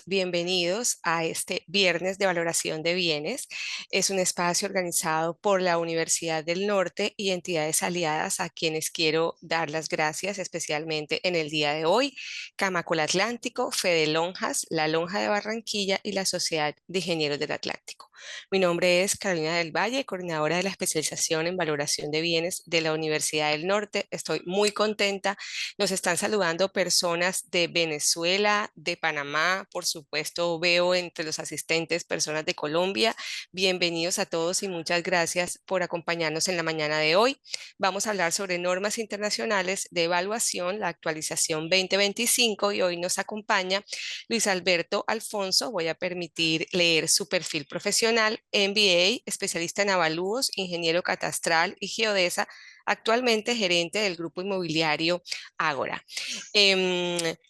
bienvenidos a este viernes de valoración de bienes. Es un espacio organizado por la Universidad del Norte y entidades aliadas a quienes quiero dar las gracias, especialmente en el día de hoy: Camacol Atlántico, Fede Lonjas, la Lonja de Barranquilla y la Sociedad de Ingenieros del Atlántico. Mi nombre es Carolina del Valle, coordinadora de la especialización en valoración de bienes de la Universidad del Norte. Estoy muy contenta. Nos están saludando personas de Venezuela, de Panamá, por supuesto veo entre los asistentes personas de Colombia. Bienvenidos a todos y muchas gracias por acompañarnos en la mañana de hoy. Vamos a hablar sobre normas internacionales de evaluación, la actualización 2025, y hoy nos acompaña Luis Alberto Alfonso. Voy a permitir leer su perfil profesional: MBA, especialista en avalúos, ingeniero catastral y geodesa, actualmente gerente del grupo inmobiliario Ágora.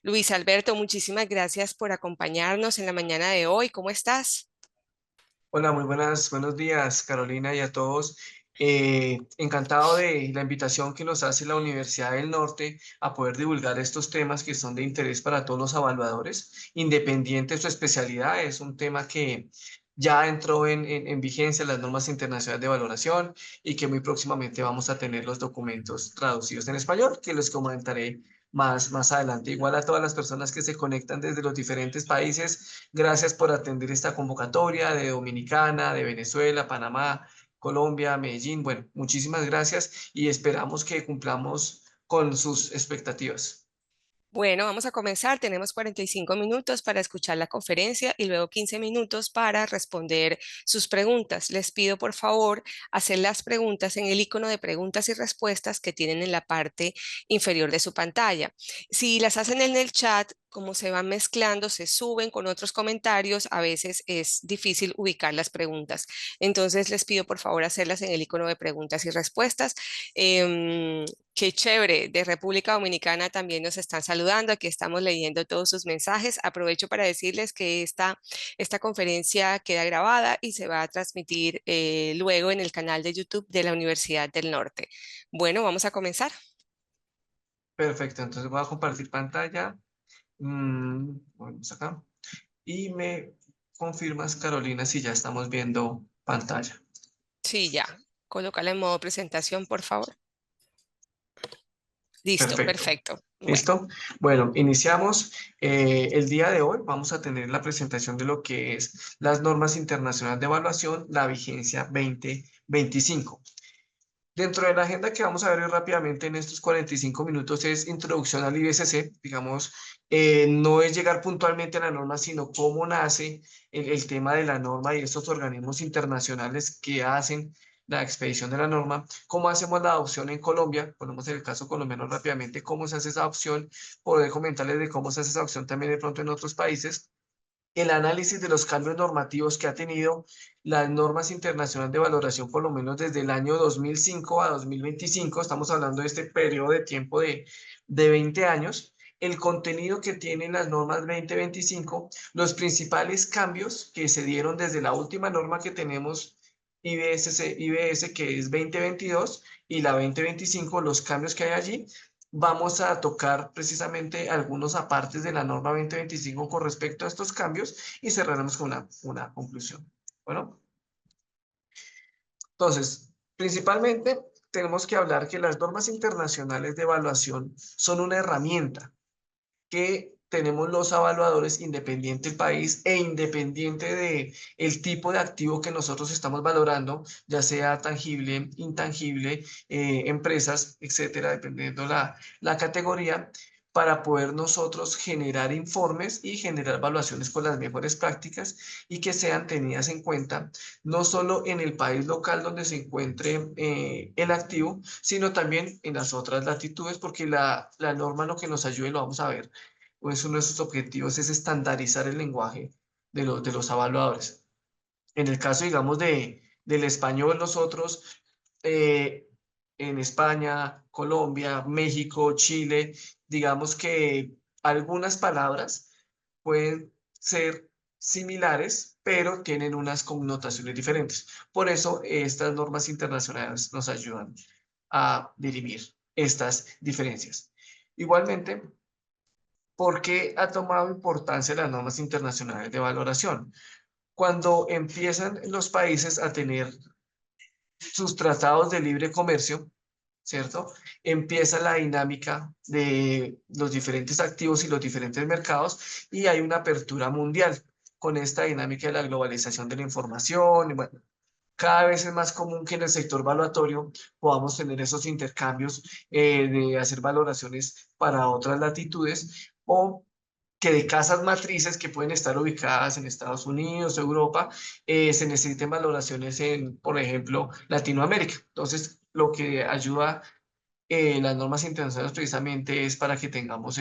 Luis Alberto, muchísimas gracias por acompañarnos en la mañana de hoy. ¿Cómo estás? Hola, buenos días, Carolina, y a todos. Encantado de la invitación que nos hace la Universidad del Norte a poder divulgar estos temas que son de interés para todos los evaluadores, independiente de su especialidad. Es un tema que ya entró en vigencia las normas internacionales de valoración y que muy próximamente vamos a tener los documentos traducidos en español, que les comentaré más adelante. Igual a todas las personas que se conectan desde los diferentes países, gracias por atender esta convocatoria de Dominicana, de Venezuela, Panamá, Colombia, Medellín. Bueno, muchísimas gracias y esperamos que cumplamos con sus expectativas. Bueno, vamos a comenzar. Tenemos 45 minutos para escuchar la conferencia y luego 15 minutos para responder sus preguntas. Les pido por favor hacer las preguntas en el icono de preguntas y respuestas que tienen en la parte inferior de su pantalla. Si las hacen en el chat, como se van mezclando, se suben con otros comentarios, a veces es difícil ubicar las preguntas. Entonces les pido por favor hacerlas en el icono de preguntas y respuestas. Qué chévere, de República Dominicana también nos están saludando. Aquí estamos leyendo todos sus mensajes. Aprovecho para decirles que esta conferencia queda grabada y se va a transmitir luego en el canal de YouTube de la Universidad del Norte. Bueno, vamos a comenzar. Perfecto, entonces voy a compartir pantalla. Vamos acá. Y me confirmas, Carolina, si ya estamos viendo pantalla. Sí, ya. Colócala en modo presentación, por favor. Listo, Perfecto. perfecto. Bueno. ¿Listo? Bueno, iniciamos. El día de hoy vamos a tener la presentación de lo que es las normas internacionales de evaluación, la vigencia 2025. Dentro de la agenda que vamos a ver hoy rápidamente en estos 45 minutos es introducción al IBCC. Digamos, no es llegar puntualmente a la norma, sino cómo nace el tema de la norma y estos organismos internacionales que hacen la expedición de la norma, cómo hacemos la adopción en Colombia, ponemos el caso colombiano rápidamente, cómo se hace esa adopción, poder comentarles de cómo se hace esa adopción también de pronto en otros países, el análisis de los cambios normativos que ha tenido las normas internacionales de valoración, por lo menos desde el año 2005 a 2025, estamos hablando de este periodo de tiempo de 20 años, el contenido que tienen las normas 2025, los principales cambios que se dieron desde la última norma que tenemos, IBS, que es 2022, y la 2025, los cambios que hay allí. Vamos a tocar precisamente algunos apartes de la norma 2025 con respecto a estos cambios y cerraremos con una conclusión. Bueno, entonces, principalmente tenemos que hablar que las normas internacionales de evaluación son una herramienta que tenemos los evaluadores independiente del país e independiente de el tipo de activo que nosotros estamos valorando, ya sea tangible, intangible, empresas, etcétera, dependiendo la categoría, para poder nosotros generar informes y generar evaluaciones con las mejores prácticas y que sean tenidas en cuenta no solo en el país local donde se encuentre el activo, sino también en las otras latitudes, porque la norma lo que nos ayude, lo vamos a ver, pues uno de sus objetivos es estandarizar el lenguaje de los evaluadores. En el caso, digamos, del español, nosotros eh, en España, Colombia, México, Chile, digamos que algunas palabras pueden ser similares, pero tienen unas connotaciones diferentes. Por eso, estas normas internacionales nos ayudan a dirimir estas diferencias. Igualmente, ¿Por qué ha tomado importancia las normas internacionales de valoración? Cuando empiezan los países a tener sus tratados de libre comercio, ¿cierto? Empieza la dinámica de los diferentes activos y los diferentes mercados y hay una apertura mundial con esta dinámica de la globalización de la información. Y bueno, cada vez es más común que en el sector valuatorio podamos tener esos intercambios de hacer valoraciones para otras latitudes o que de casas matrices que pueden estar ubicadas en Estados Unidos, Europa, se necesiten valoraciones en, por ejemplo, Latinoamérica. Entonces, lo que ayuda las normas internacionales precisamente es para que tengamos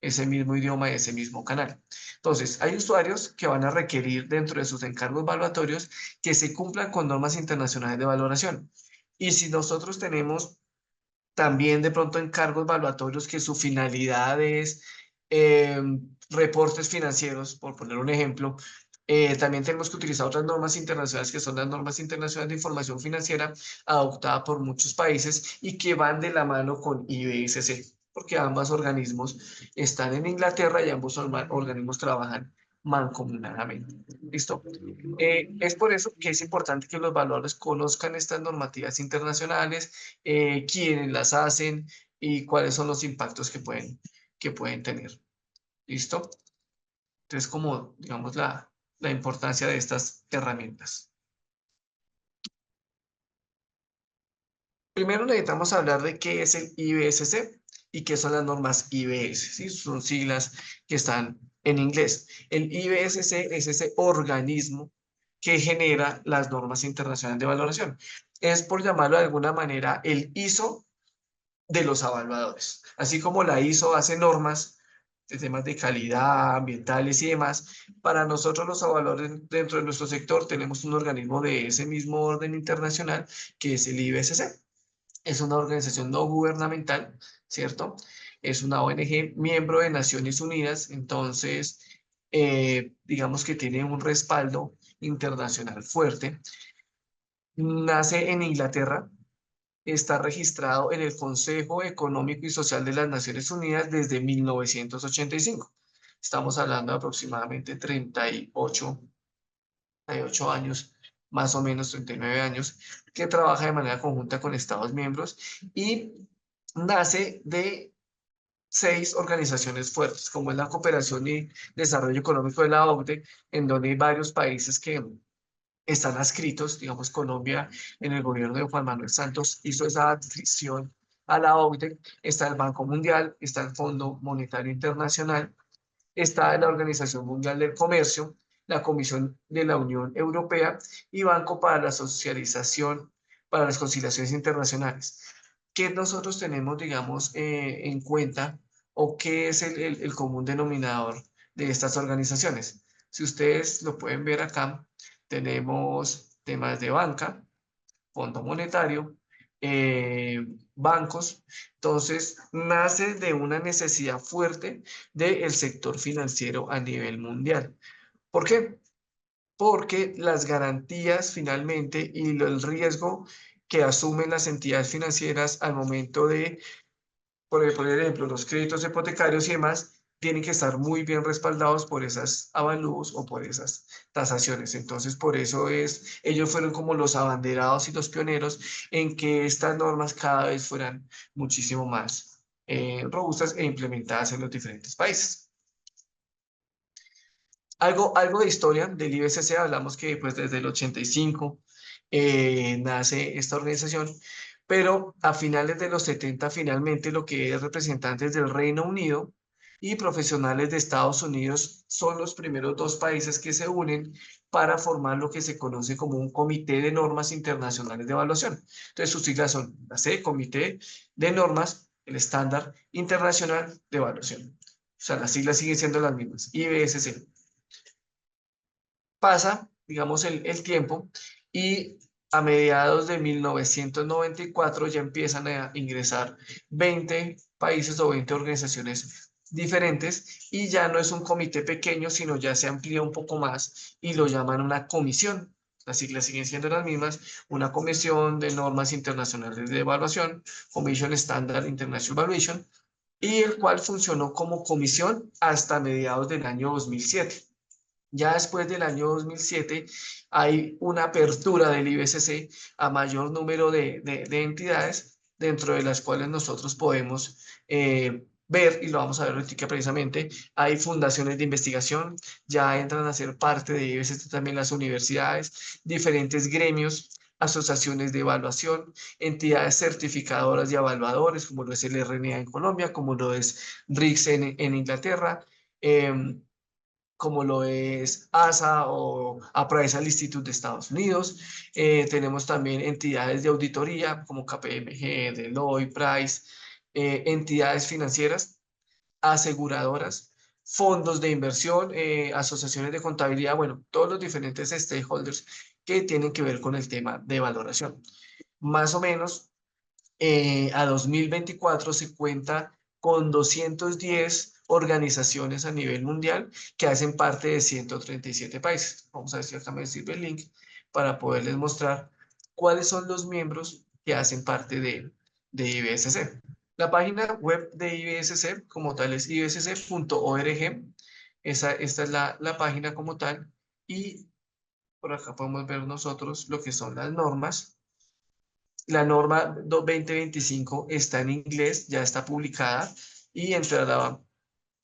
ese mismo idioma y ese mismo canal. Entonces, hay usuarios que van a requerir dentro de sus encargos evaluatorios que se cumplan con normas internacionales de valoración. Y si nosotros tenemos también de pronto encargos evaluatorios que su finalidad es eh, reportes financieros, por poner un ejemplo. También tenemos que utilizar otras normas internacionales que son las normas internacionales de información financiera adoptadas por muchos países y que van de la mano con IBSC, porque ambos organismos están en Inglaterra y ambos organismos trabajan mancomunadamente. ¿Listo? Es por eso que es importante que los evaluadores conozcan estas normativas internacionales, quiénes las hacen y cuáles son los impactos que pueden tener. ¿Listo? Entonces, como digamos la importancia de estas herramientas. Primero necesitamos hablar de qué es el IBSC y qué son las normas IBS, ¿sí? Son siglas que están en inglés. El IBSC es ese organismo que genera las normas internacionales de valoración. Es, por llamarlo de alguna manera, el ISO de los evaluadores. Así como la ISO hace normas de temas de calidad, ambientales y demás, para nosotros los evaluadores dentro de nuestro sector tenemos un organismo de ese mismo orden internacional que es el IBSC. Es una organización no gubernamental, ¿cierto? Es una ONG miembro de Naciones Unidas, entonces digamos que tiene un respaldo internacional fuerte. Nace en Inglaterra, está registrado en el Consejo Económico y Social de las Naciones Unidas desde 1985. Estamos hablando de aproximadamente 38 años, más o menos 39 años, que trabaja de manera conjunta con Estados miembros y nace de 6 organizaciones fuertes, como es la Cooperación y Desarrollo Económico de la OCDE, en donde hay varios países que están adscritos, digamos, Colombia en el gobierno de Juan Manuel Santos hizo esa adscripción a la OCDE, está el Banco Mundial, está el Fondo Monetario Internacional, está la Organización Mundial del Comercio, la Comisión de la Unión Europea y Banco para la Socialización, para las Conciliaciones Internacionales. ¿Qué nosotros tenemos, digamos, en cuenta o qué es el común denominador de estas organizaciones? Si ustedes lo pueden ver acá, tenemos temas de banca, Fondo Monetario, bancos. Entonces, nace de una necesidad fuerte del sector financiero a nivel mundial. ¿Por qué? Porque las garantías finalmente y el riesgo que asumen las entidades financieras al momento de por ejemplo, los créditos hipotecarios y demás tienen que estar muy bien respaldados por esas avalúos o por esas tasaciones. Entonces, por eso ellos fueron como los abanderados y los pioneros en que estas normas cada vez fueran muchísimo más robustas e implementadas en los diferentes países. Algo de historia del IBCC, hablamos que pues desde el 85 nace esta organización, pero a finales de los 70 finalmente lo que es representantes del Reino Unido y profesionales de Estados Unidos son los primeros 2 países que se unen para formar lo que se conoce como un Comité de Normas Internacionales de Evaluación. Entonces sus siglas son la C, Comité de Normas, el Estándar Internacional de Evaluación. O sea, las siglas siguen siendo las mismas, IBSC. Pasa, digamos, el tiempo y a mediados de 1994 ya empiezan a ingresar 20 países o 20 organizaciones diferentes y ya no es un comité pequeño, sino ya se amplía un poco más y lo llaman una comisión. Las siglas siguen siendo las mismas, una comisión de normas internacionales de evaluación, Commission Standard International Evaluation, y el cual funcionó como comisión hasta mediados del año 2007. Ya después del año 2007 hay una apertura del IBCC a mayor número de entidades, dentro de las cuales nosotros podemos ver, y lo vamos a ver ahorita precisamente, hay fundaciones de investigación, ya entran a ser parte de IBCC también las universidades, diferentes gremios, asociaciones de evaluación, entidades certificadoras y evaluadores, como lo es el RNA en Colombia, como lo es RICS en Inglaterra, como lo es ASA o Appraisal Institute de Estados Unidos. Tenemos también entidades de auditoría como KPMG, Deloitte, Price, entidades financieras, aseguradoras, fondos de inversión, asociaciones de contabilidad, bueno, todos los diferentes stakeholders que tienen que ver con el tema de valoración. Más o menos a 2024 se cuenta con 210 organizaciones a nivel mundial que hacen parte de 137 países. Vamos a ver si acá me sirve el link para poderles mostrar cuáles son los miembros que hacen parte de IBSC. La página web de IBSC como tal es ibsc.org. Esta es la página como tal, y por acá podemos ver nosotros lo que son las normas. La norma 2025 está en inglés, ya está publicada y entrará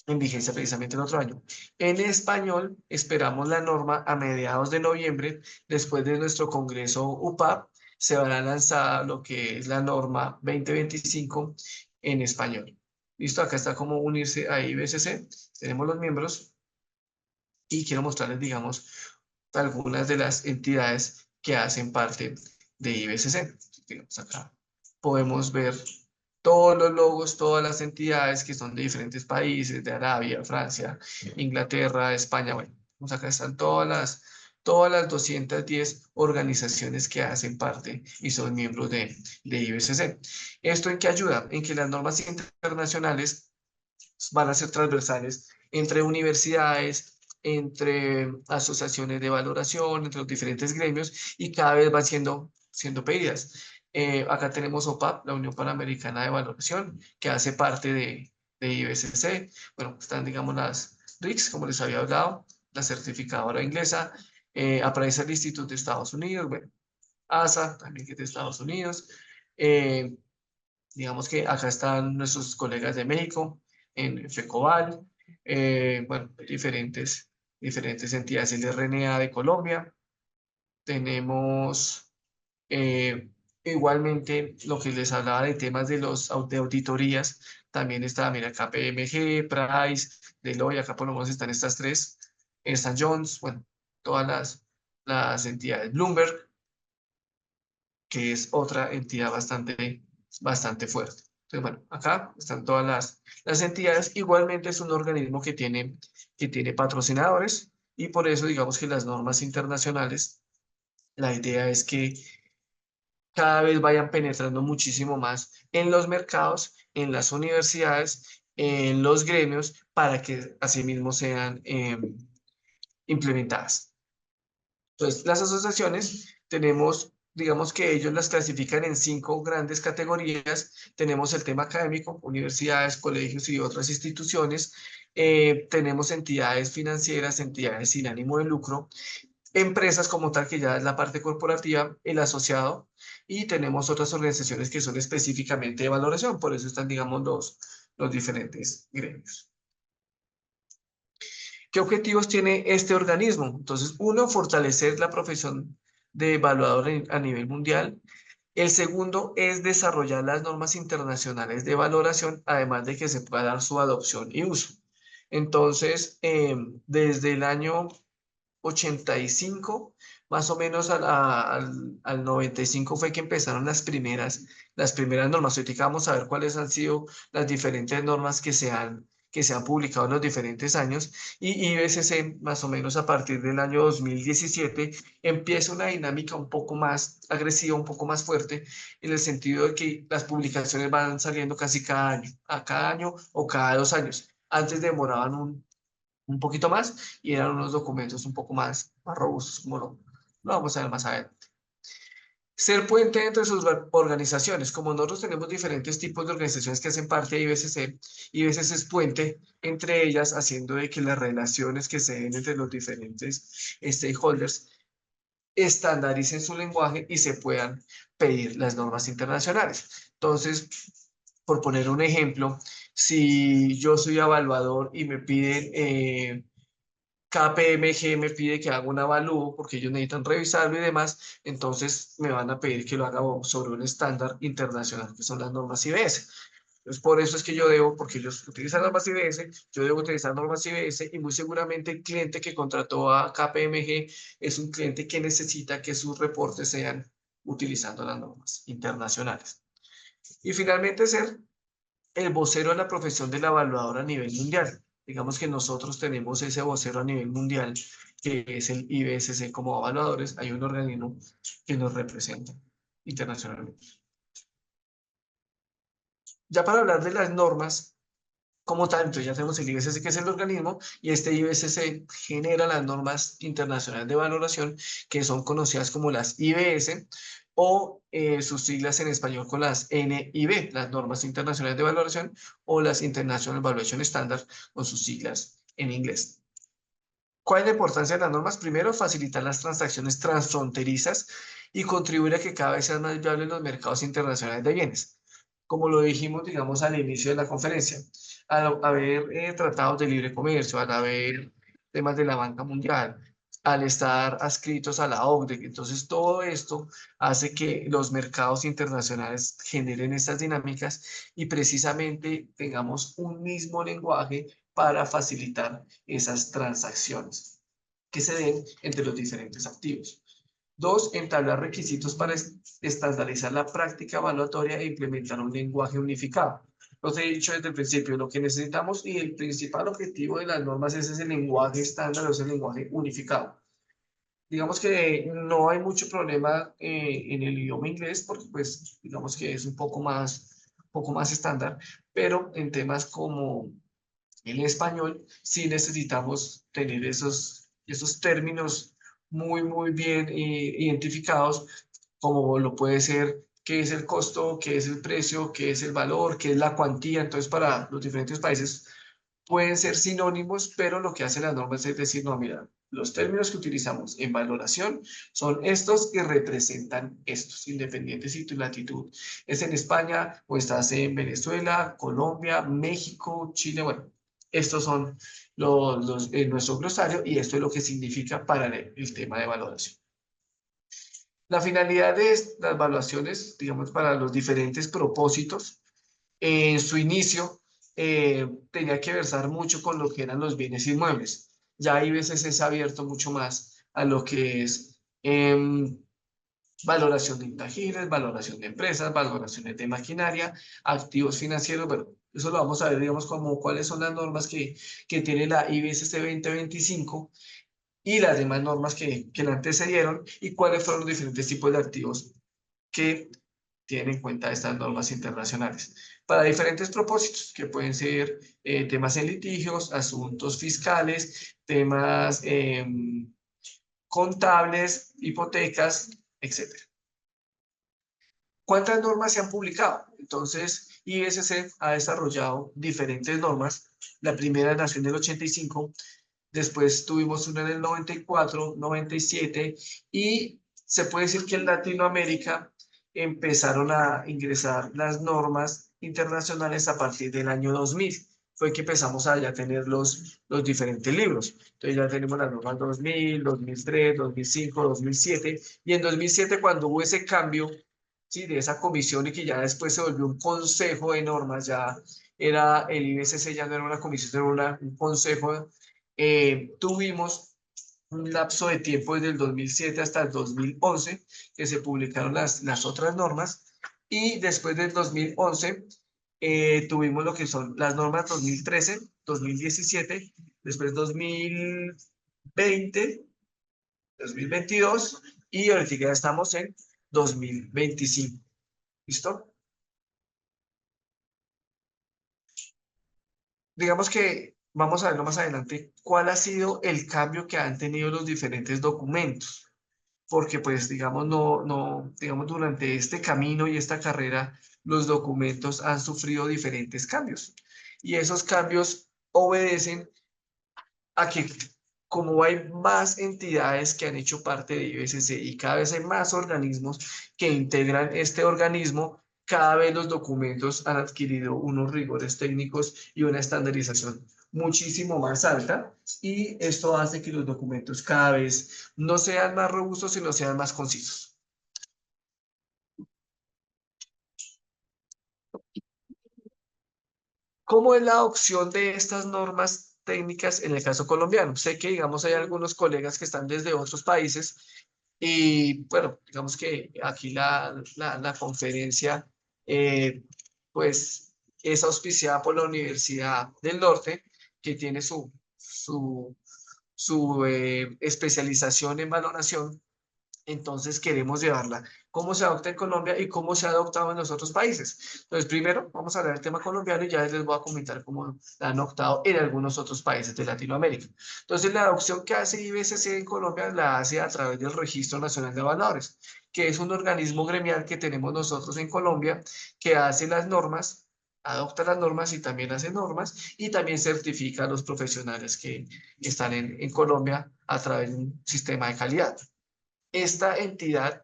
en vigencia precisamente el otro año. En español, esperamos la norma a mediados de noviembre, después de nuestro congreso UPAP, se van a lanzar lo que es la norma 2025 en español. Listo, acá está como unirse a IBCC, tenemos los miembros y quiero mostrarles, digamos, algunas de las entidades que hacen parte de IBCC. Digamos acá podemos ver todos los logos, todas las entidades que son de diferentes países, de Arabia, Francia, Inglaterra, España. Bueno, pues acá están todas las 210 organizaciones que hacen parte y son miembros de IBCC. ¿Esto en qué ayuda? En que las normas internacionales van a ser transversales entre universidades, entre asociaciones de valoración, entre los diferentes gremios, y cada vez van siendo pedidas. Acá tenemos OPAP, la Unión Panamericana de Valoración, que hace parte de IBCC. Bueno, están, digamos, las RICS, como les había hablado, la certificadora inglesa, Appraisal Institute de Estados Unidos, bueno, ASA, también que es de Estados Unidos. Eh, Digamos que acá están nuestros colegas de México, en FECOVAL, bueno, diferentes entidades, el RNA de Colombia. Tenemos igualmente lo que les hablaba de temas de auditorías, también está, mira, KPMG, Price, Deloitte, acá por lo menos están estas tres, Ernst Jones, bueno, todas las entidades, Bloomberg, que es otra entidad bastante fuerte. Entonces, bueno, acá están todas las entidades. Igualmente es un organismo que tiene patrocinadores, y por eso digamos que las normas internacionales, la idea es que cada vez vayan penetrando muchísimo más en los mercados, en las universidades, en los gremios, para que asimismo sean implementadas. Entonces, las asociaciones tenemos, digamos que ellos las clasifican en 5 grandes categorías. Tenemos el tema académico, universidades, colegios y otras instituciones. Tenemos entidades financieras, entidades sin ánimo de lucro, empresas como tal, que ya es la parte corporativa, el asociado, y tenemos otras organizaciones que son específicamente de valoración. Por eso están, digamos, los diferentes gremios. ¿Qué objetivos tiene este organismo? Entonces, uno, fortalecer la profesión de evaluador a nivel mundial. El segundo es desarrollar las normas internacionales de valoración, además de que se pueda dar su adopción y uso. Entonces, desde el año 85, más o menos al 95 fue que empezaron las primeras normas. Ahorita vamos a ver cuáles han sido las diferentes normas que se han publicado en los diferentes años, y IBCC más o menos a partir del año 2017 empieza una dinámica un poco más agresiva, un poco más fuerte, en el sentido de que las publicaciones van saliendo casi a cada año o cada 2 años. Antes demoraban un poquito más y eran unos documentos un poco más robustos, como lo vamos a ver más adelante. Ser puente entre sus organizaciones. Como nosotros tenemos diferentes tipos de organizaciones que hacen parte de IBCC, IBCC es puente entre ellas, haciendo de que las relaciones que se den entre los diferentes stakeholders estandaricen su lenguaje y se puedan pedir las normas internacionales. Entonces, por poner un ejemplo, si yo soy evaluador y me piden KPMG me pide que haga un avalúo porque ellos necesitan revisarlo y demás, entonces me van a pedir que lo haga sobre un estándar internacional, que son las normas IBS. Entonces, por eso es que yo debo, porque ellos utilizan normas IBS, yo debo utilizar normas IBS y muy seguramente el cliente que contrató a KPMG es un cliente que necesita que sus reportes sean utilizando las normas internacionales. Y finalmente ser el vocero de la profesión del evaluador a nivel mundial. Digamos que nosotros tenemos ese vocero a nivel mundial, que es el IBSC como evaluadores. Hay un organismo que nos representa internacionalmente. Ya para hablar de las normas, como tanto, ya tenemos el IBSC, que es el organismo, y este IBSC genera las normas internacionales de valoración, que son conocidas como las IBS, o sus siglas en español con las NIB, las normas internacionales de valoración, o las International Valuation Standards, con sus siglas en inglés. ¿Cuál es la importancia de las normas? Primero, facilitar las transacciones transfronterizas y contribuir a que cada vez sean más viables los mercados internacionales de bienes. Como lo dijimos, digamos, al inicio de la conferencia, al haber tratados de libre comercio, al haber temas de la banca mundial, al estar adscritos a la OCDE, entonces todo esto hace que los mercados internacionales generen estas dinámicas y precisamente tengamos un mismo lenguaje para facilitar esas transacciones que se den entre los diferentes activos. Dos, entablar requisitos para estandarizar la práctica evaluatoria e implementar un lenguaje unificado. Los he dicho desde el principio, lo que necesitamos y el principal objetivo de las normas es ese lenguaje estándar, o ese lenguaje unificado. Digamos que no hay mucho problema en el idioma inglés porque pues digamos que es un poco más estándar, pero en temas como el español sí necesitamos tener esos términos muy bien identificados, como lo puede ser qué es el costo, qué es el precio, qué es el valor, qué es la cuantía. Entonces, para los diferentes países pueden ser sinónimos, pero lo que hacen las normas es decir, no, mira, los términos que utilizamos en valoración son estos y representan estos, independientes si tu latitud es en España o estás en Venezuela, Colombia, México, Chile, bueno, estos son nuestro glosario y esto es lo que significa para el tema de valoración. La finalidad de las evaluaciones, digamos, para los diferentes propósitos, en su inicio tenía que versar mucho con lo que eran los bienes inmuebles. Ya hay veces se ha abierto mucho más a lo que es valoración de intangibles, valoración de empresas, valoraciones de maquinaria, activos financieros. Bueno, eso lo vamos a ver, digamos, como cuáles son las normas que tiene la IBSC 2025 y las demás normas que la antecedieron y cuáles fueron los diferentes tipos de activos que tienen en cuenta estas normas internacionales para diferentes propósitos, que pueden ser temas en litigios, asuntos fiscales, temas contables, hipotecas, etcétera. ¿Cuántas normas se han publicado? Entonces, IBSC ha desarrollado diferentes normas. La primera nació en el 85, después tuvimos una en el 94, 97 y se puede decir que en Latinoamérica empezaron a ingresar las normas internacionales a partir del año 2000. Fue que empezamos a ya tener los diferentes libros. Entonces ya tenemos las normas 2000, 2003, 2005, 2007 y en 2007 cuando hubo ese cambio, ¿sí? De esa comisión y que ya después se volvió un consejo de normas, ya era el IBCC, ya no era una comisión, era un consejo. Tuvimos un lapso de tiempo desde el 2007 hasta el 2011 que se publicaron las otras normas y después del 2011 tuvimos lo que son las normas 2013, 2017, después 2020, 2022 y ahorita ya estamos en 2025. ¿Listo? Digamos que vamos a verlo más adelante, cuál ha sido el cambio que han tenido los diferentes documentos. porque pues digamos, digamos, durante este camino y esta carrera, los documentos han sufrido diferentes cambios. Y esos cambios obedecen a que como hay más entidades que han hecho parte de IBCC y cada vez hay más organismos que integran este organismo, cada vez los documentos han adquirido unos rigores técnicos y una estandarización muchísimo más alta, y esto hace que los documentos cada vez no sean más robustos, sino sean más concisos. ¿Cómo es la adopción de estas normas técnicas en el caso colombiano? Sé que, digamos, hay algunos colegas que están desde otros países y, bueno, digamos que aquí la conferencia, pues, es auspiciada por la Universidad del Norte, que tiene su especialización en valoración. Entonces queremos llevarla. ¿Cómo se adopta en Colombia y cómo se ha adoptado en los otros países? Entonces, primero vamos a hablar del tema colombiano y ya les voy a comentar cómo la han adoptado en algunos otros países de Latinoamérica. Entonces, la adopción que hace IBCC en Colombia la hace a través del Registro Nacional de Evaluadores, que es un organismo gremial que tenemos nosotros en Colombia, que hace las normas, adopta las normas y también hace normas, y también certifica a los profesionales que están en Colombia a través de un sistema de calidad. Esta entidad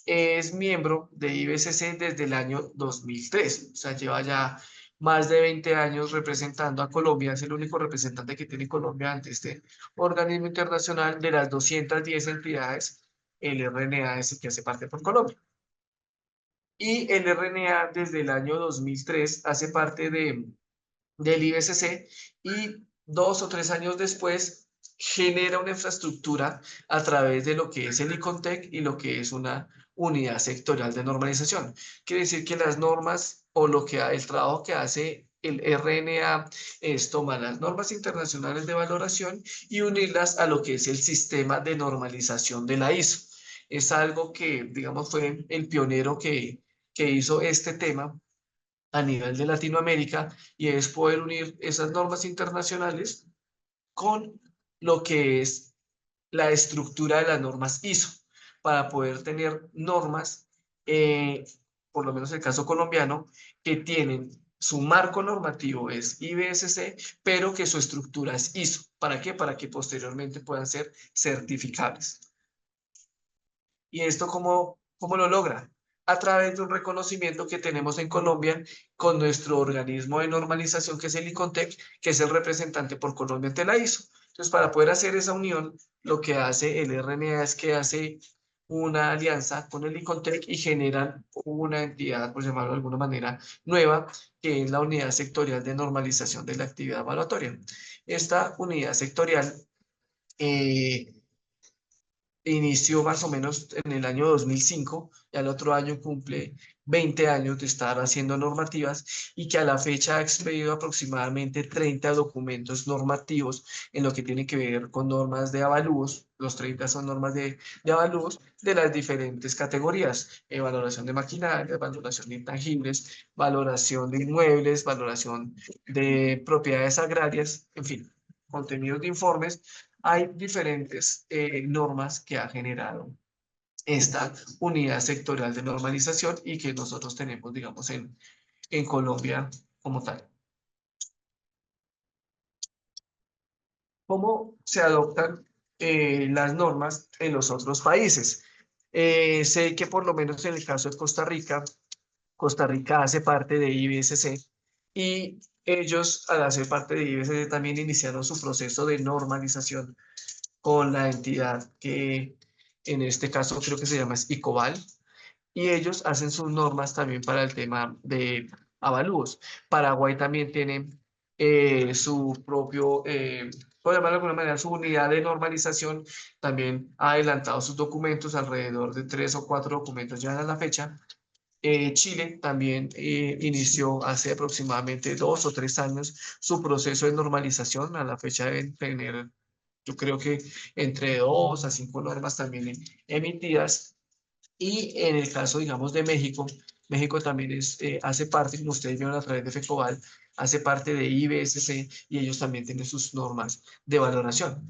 es miembro de IBCC desde el año 2003, o sea, lleva ya más de 20 años representando a Colombia, es el único representante que tiene Colombia ante este organismo internacional. De las 210 entidades, el RNA es el que hace parte por Colombia. Y el RNA desde el año 2003 hace parte del IBCC, y 2 o 3 años después genera una infraestructura a través de lo que es el ICONTEC y lo que es una unidad sectorial de normalización. Quiere decir que las normas o el trabajo que hace el RNA es tomar las normas internacionales de valoración y unirlas a lo que es el sistema de normalización de la ISO. Es algo que, digamos, fue el pionero que hizo este tema a nivel de Latinoamérica, y es poder unir esas normas internacionales con lo que es la estructura de las normas ISO, para poder tener normas, eh, por lo menos el caso colombiano, que tienen su marco normativo es IBSC, pero que su estructura es ISO. ¿Para qué? Para que posteriormente puedan ser certificables. ¿Y esto cómo lo logra? A través de un reconocimiento que tenemos en Colombia con nuestro organismo de normalización, que es el ICONTEC, que es el representante por Colombia ante la ISO. Entonces, para poder hacer esa unión, lo que hace el RNA es que hace una alianza con el ICONTEC y generan una entidad, por llamarlo de alguna manera, nueva, que es la Unidad Sectorial de Normalización de la Actividad Evaluatoria. Esta unidad sectorial eh, inició más o menos en el año 2005, y al otro año cumple 20 años de estar haciendo normativas, y que a la fecha ha expedido aproximadamente 30 documentos normativos en lo que tiene que ver con normas de avalúos. Los 30 son normas de avalúos de las diferentes categorías: valoración de maquinaria, valoración de intangibles, valoración de inmuebles, valoración de propiedades agrarias, en fin, contenidos de informes. Hay diferentes normas que ha generado esta unidad sectorial de normalización y que nosotros tenemos, digamos, en Colombia como tal. ¿Cómo se adoptan las normas en los otros países? Sé que por lo menos en el caso de Costa Rica, Costa Rica hace parte de IBSC, y ellos, al hacer parte de IBSC, también iniciaron su proceso de normalización con la entidad que en este caso creo que se llama ICOBAL, y ellos hacen sus normas también para el tema de avalúos. Paraguay también tiene su propio, por llamarlo de alguna manera, su unidad de normalización. También ha adelantado sus documentos, alrededor de 3 o 4 documentos ya a la fecha. Chile también inició hace aproximadamente 2 o 3 años su proceso de normalización. A la fecha de tener, yo creo que entre 2 a 5 normas también emitidas. Y en el caso, digamos, de México, México también hace parte, como ustedes vieron a través de FECOBAL, hace parte de IBSC, y ellos también tienen sus normas de valoración.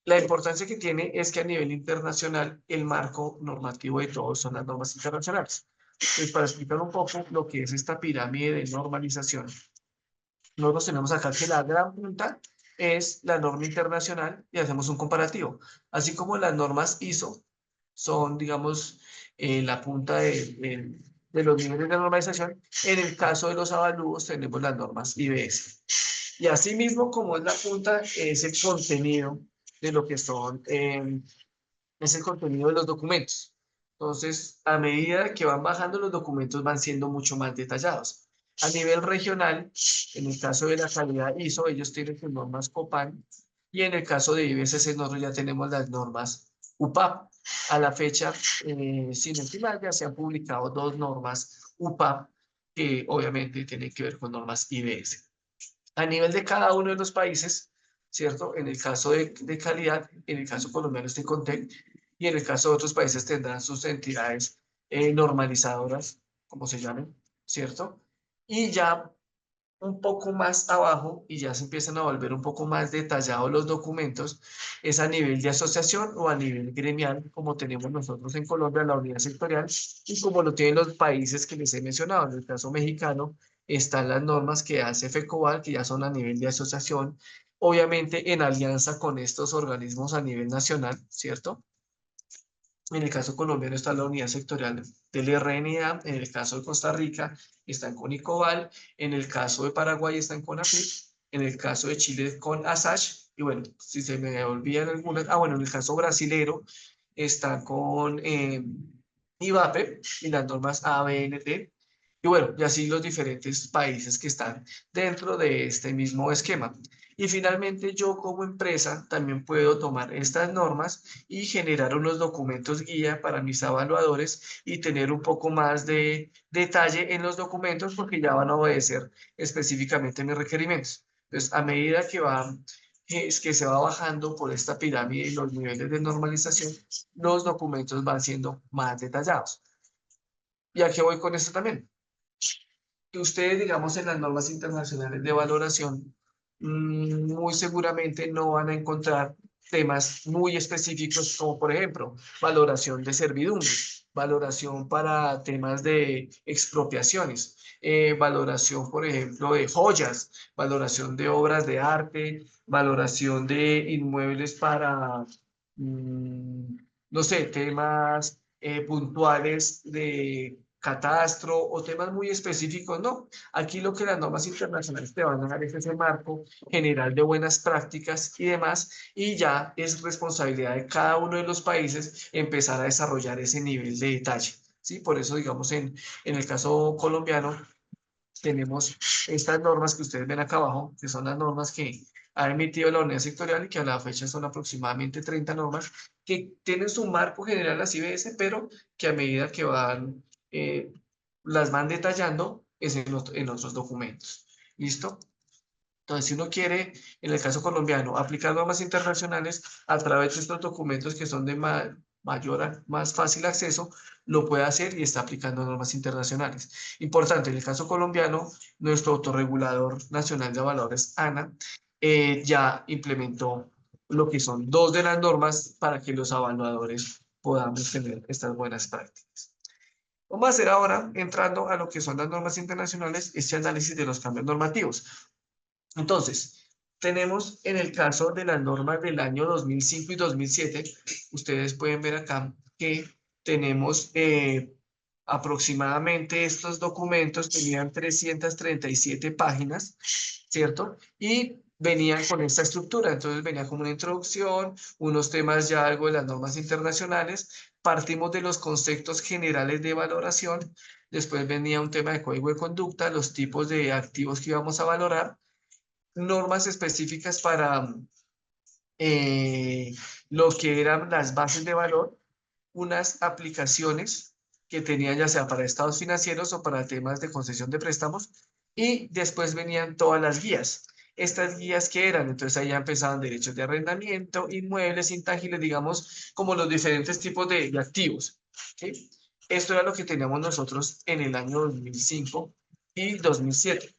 La importancia que tiene es que a nivel internacional el marco normativo de todos son las normas internacionales. Entonces, para explicar un poco lo que es esta pirámide de normalización, nosotros tenemos acá que la gran punta es la norma internacional y hacemos un comparativo. Así como las normas ISO son, digamos, la punta de los niveles de normalización, en el caso de los avalúos tenemos las normas IBS. Y asimismo, como es la punta, es el contenido de lo que son, es el contenido de los documentos. Entonces, a medida que van bajando los documentos, van siendo mucho más detallados. A nivel regional, en el caso de la calidad ISO, ellos tienen sus normas COPAN, y en el caso de IBSC, nosotros ya tenemos las normas UPAP. A la fecha, sin estimar, ya se han publicado dos normas UPAP, que obviamente tienen que ver con normas IBS. A nivel de cada uno de los países, ¿cierto? En el caso de calidad, en el caso colombiano este CONTEC, y en el caso de otros países tendrán sus entidades normalizadoras, como se llamen, ¿cierto? Y ya un poco más abajo, y ya se empiezan a volver un poco más detallados los documentos, es a nivel de asociación o a nivel gremial, como tenemos nosotros en Colombia, la unidad sectorial, y como lo tienen los países que les he mencionado. En el caso mexicano, están las normas que hace FECOBAL, que ya son a nivel de asociación, obviamente en alianza con estos organismos a nivel nacional, ¿cierto? En el caso colombiano está la unidad sectorial del RNA, en el caso de Costa Rica está en CONICOBAL, en el caso de Paraguay está en CONAFIP, en el caso de Chile con ASACH, y bueno, si se me olvidan algunas, bueno, en el caso brasilero está con IVAPE y las normas ABNT, y bueno, y así los diferentes países que están dentro de este mismo esquema. Y finalmente yo como empresa también puedo tomar estas normas y generar unos documentos guía para mis evaluadores y tener un poco más de detalle en los documentos porque ya van a obedecer específicamente mis requerimientos. Entonces, a medida que es que se va bajando por esta pirámide y los niveles de normalización, los documentos van siendo más detallados. ¿Y a qué voy con esto también? Que ustedes, digamos, en las normas internacionales de valoración, muy seguramente no van a encontrar temas muy específicos como, por ejemplo, valoración de servidumbre, valoración para temas de expropiaciones, valoración, por ejemplo, de joyas, valoración de obras de arte, valoración de inmuebles para, no sé, temas puntuales de catastro o temas muy específicos, no. Aquí lo que las normas internacionales te van a dar es ese marco general de buenas prácticas y demás, y ya es responsabilidad de cada uno de los países empezar a desarrollar ese nivel de detalle. ¿Sí? Por eso, digamos, en el caso colombiano, tenemos estas normas que ustedes ven acá abajo, que son las normas que ha emitido la unidad sectorial y que a la fecha son aproximadamente 30 normas que tienen su marco general las IBS, pero que a medida que las van detallando es en otros documentos. ¿Listo? Entonces, si uno quiere, en el caso colombiano, aplicar normas internacionales a través de estos documentos que son de más fácil acceso, lo puede hacer y está aplicando normas internacionales. Importante, en el caso colombiano, nuestro autorregulador nacional de valores, ANA, ya implementó lo que son dos de las normas para que los evaluadores podamos tener estas buenas prácticas. Vamos a hacer ahora, entrando a lo que son las normas internacionales, este análisis de los cambios normativos. Entonces, tenemos en el caso de las normas del año 2005 y 2007, ustedes pueden ver acá que tenemos aproximadamente estos documentos, tenían 337 páginas, ¿cierto? Y venían con esta estructura, entonces venía como una introducción, unos temas ya algo de las normas internacionales, partimos de los conceptos generales de valoración, después venía un tema de código de conducta, los tipos de activos que íbamos a valorar, normas específicas para eh, lo que eran las bases de valor, unas aplicaciones que tenían ya sea para estados financieros o para temas de concesión de préstamos, y después venían todas las guías. Estas guías que eran, entonces ahí ya empezaban derechos de arrendamiento, inmuebles, intangibles, digamos, como los diferentes tipos de activos. ¿Sí? Esto era lo que teníamos nosotros en el año 2005 y 2007.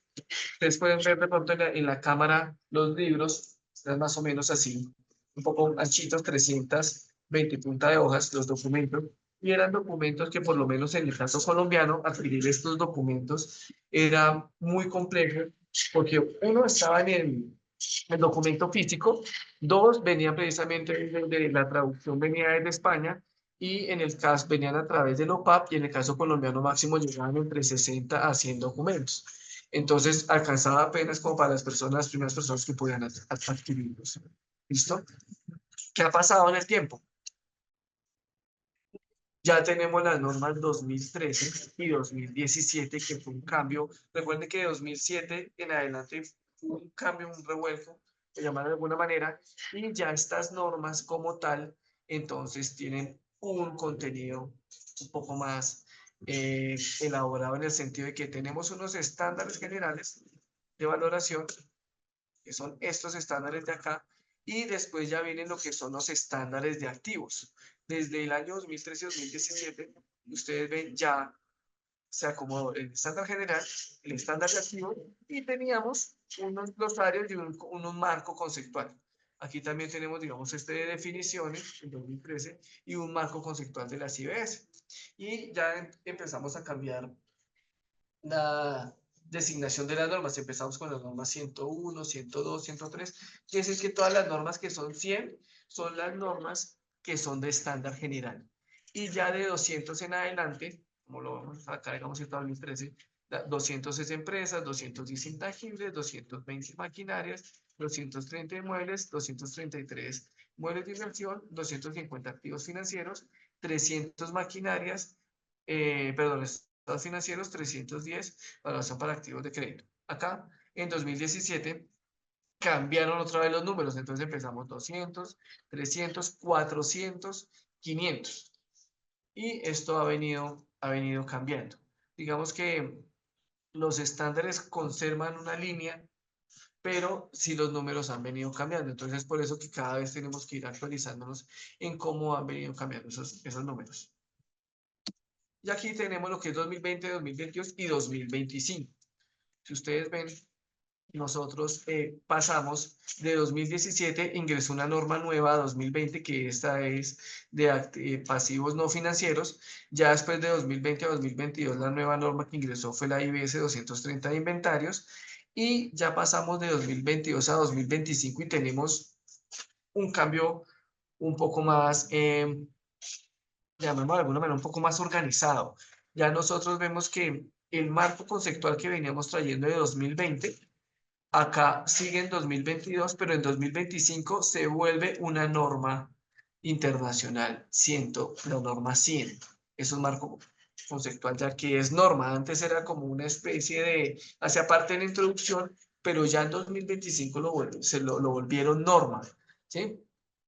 Ustedes pueden ver de pronto en la cámara los libros, están más o menos así un poco anchitos, 320 punta de hojas, los documentos, y eran documentos que por lo menos en el caso colombiano, adquirir estos documentos era muy complejo, porque uno estaba en el documento físico, dos venían precisamente de la traducción venía desde España, y en el caso venían a través del OPAP, y en el caso colombiano máximo llegaban entre 60 a 100 documentos. Entonces alcanzaba apenas como para las personas, las primeras personas que podían adquirirlos. ¿Listo? ¿Qué ha pasado en el tiempo? Ya tenemos las normas 2013 y 2017, que fue un cambio. Recuerden que de 2007 en adelante fue un cambio, un revuelco, de llamar de alguna manera, y ya estas normas como tal, entonces tienen un contenido un poco más elaborado en el sentido de que tenemos unos estándares generales de valoración que son estos estándares de acá, y después ya vienen lo que son los estándares de activos. Desde el año 2013-2017, ustedes ven ya se acomodó el estándar general, el estándar de activos, y teníamos unos glosarios y un marco conceptual. Aquí también tenemos, digamos, este de definiciones, en 2013, y un marco conceptual de las IBS. Y ya empezamos a cambiar la designación de las normas. Empezamos con las normas 101, 102, 103. Quiere decir que todas las normas que son 100 son las normas que son de estándar general. Y ya de 200 en adelante, como lo vamos acá, digamos en 2013, 200 es empresas, 210 intangibles, 220 maquinarias, 230 inmuebles, 233 muebles de inversión, 250 activos financieros, 300 maquinarias, perdón, estados financieros, 310 valoración para activos de crédito. Acá, en 2017, cambiaron otra vez los números, entonces empezamos 200, 300, 400, 500. Y esto ha venido cambiando. Digamos que los estándares conservan una línea, pero sí los números han venido cambiando. Entonces, por eso que cada vez tenemos que ir actualizándonos en cómo han venido cambiando esos números. Y aquí tenemos lo que es 2020, 2022 y 2025. Si ustedes ven, nosotros pasamos de 2017, ingresó una norma nueva a 2020, que esta es de pasivos no financieros. Ya después de 2020 a 2022, la nueva norma que ingresó fue la IBS 230 de inventarios. Y ya pasamos de 2022 a 2025 y tenemos un cambio un poco más, llamémoslo de alguna manera, un poco más organizado. Ya nosotros vemos que el marco conceptual que veníamos trayendo de 2020, acá sigue en 2022, pero en 2025 se vuelve una norma internacional, la norma 100. Es un marco conceptual ya que es norma. Antes era como una especie de, hacía parte de la introducción, pero ya en 2025 lo volvieron norma. ¿Sí?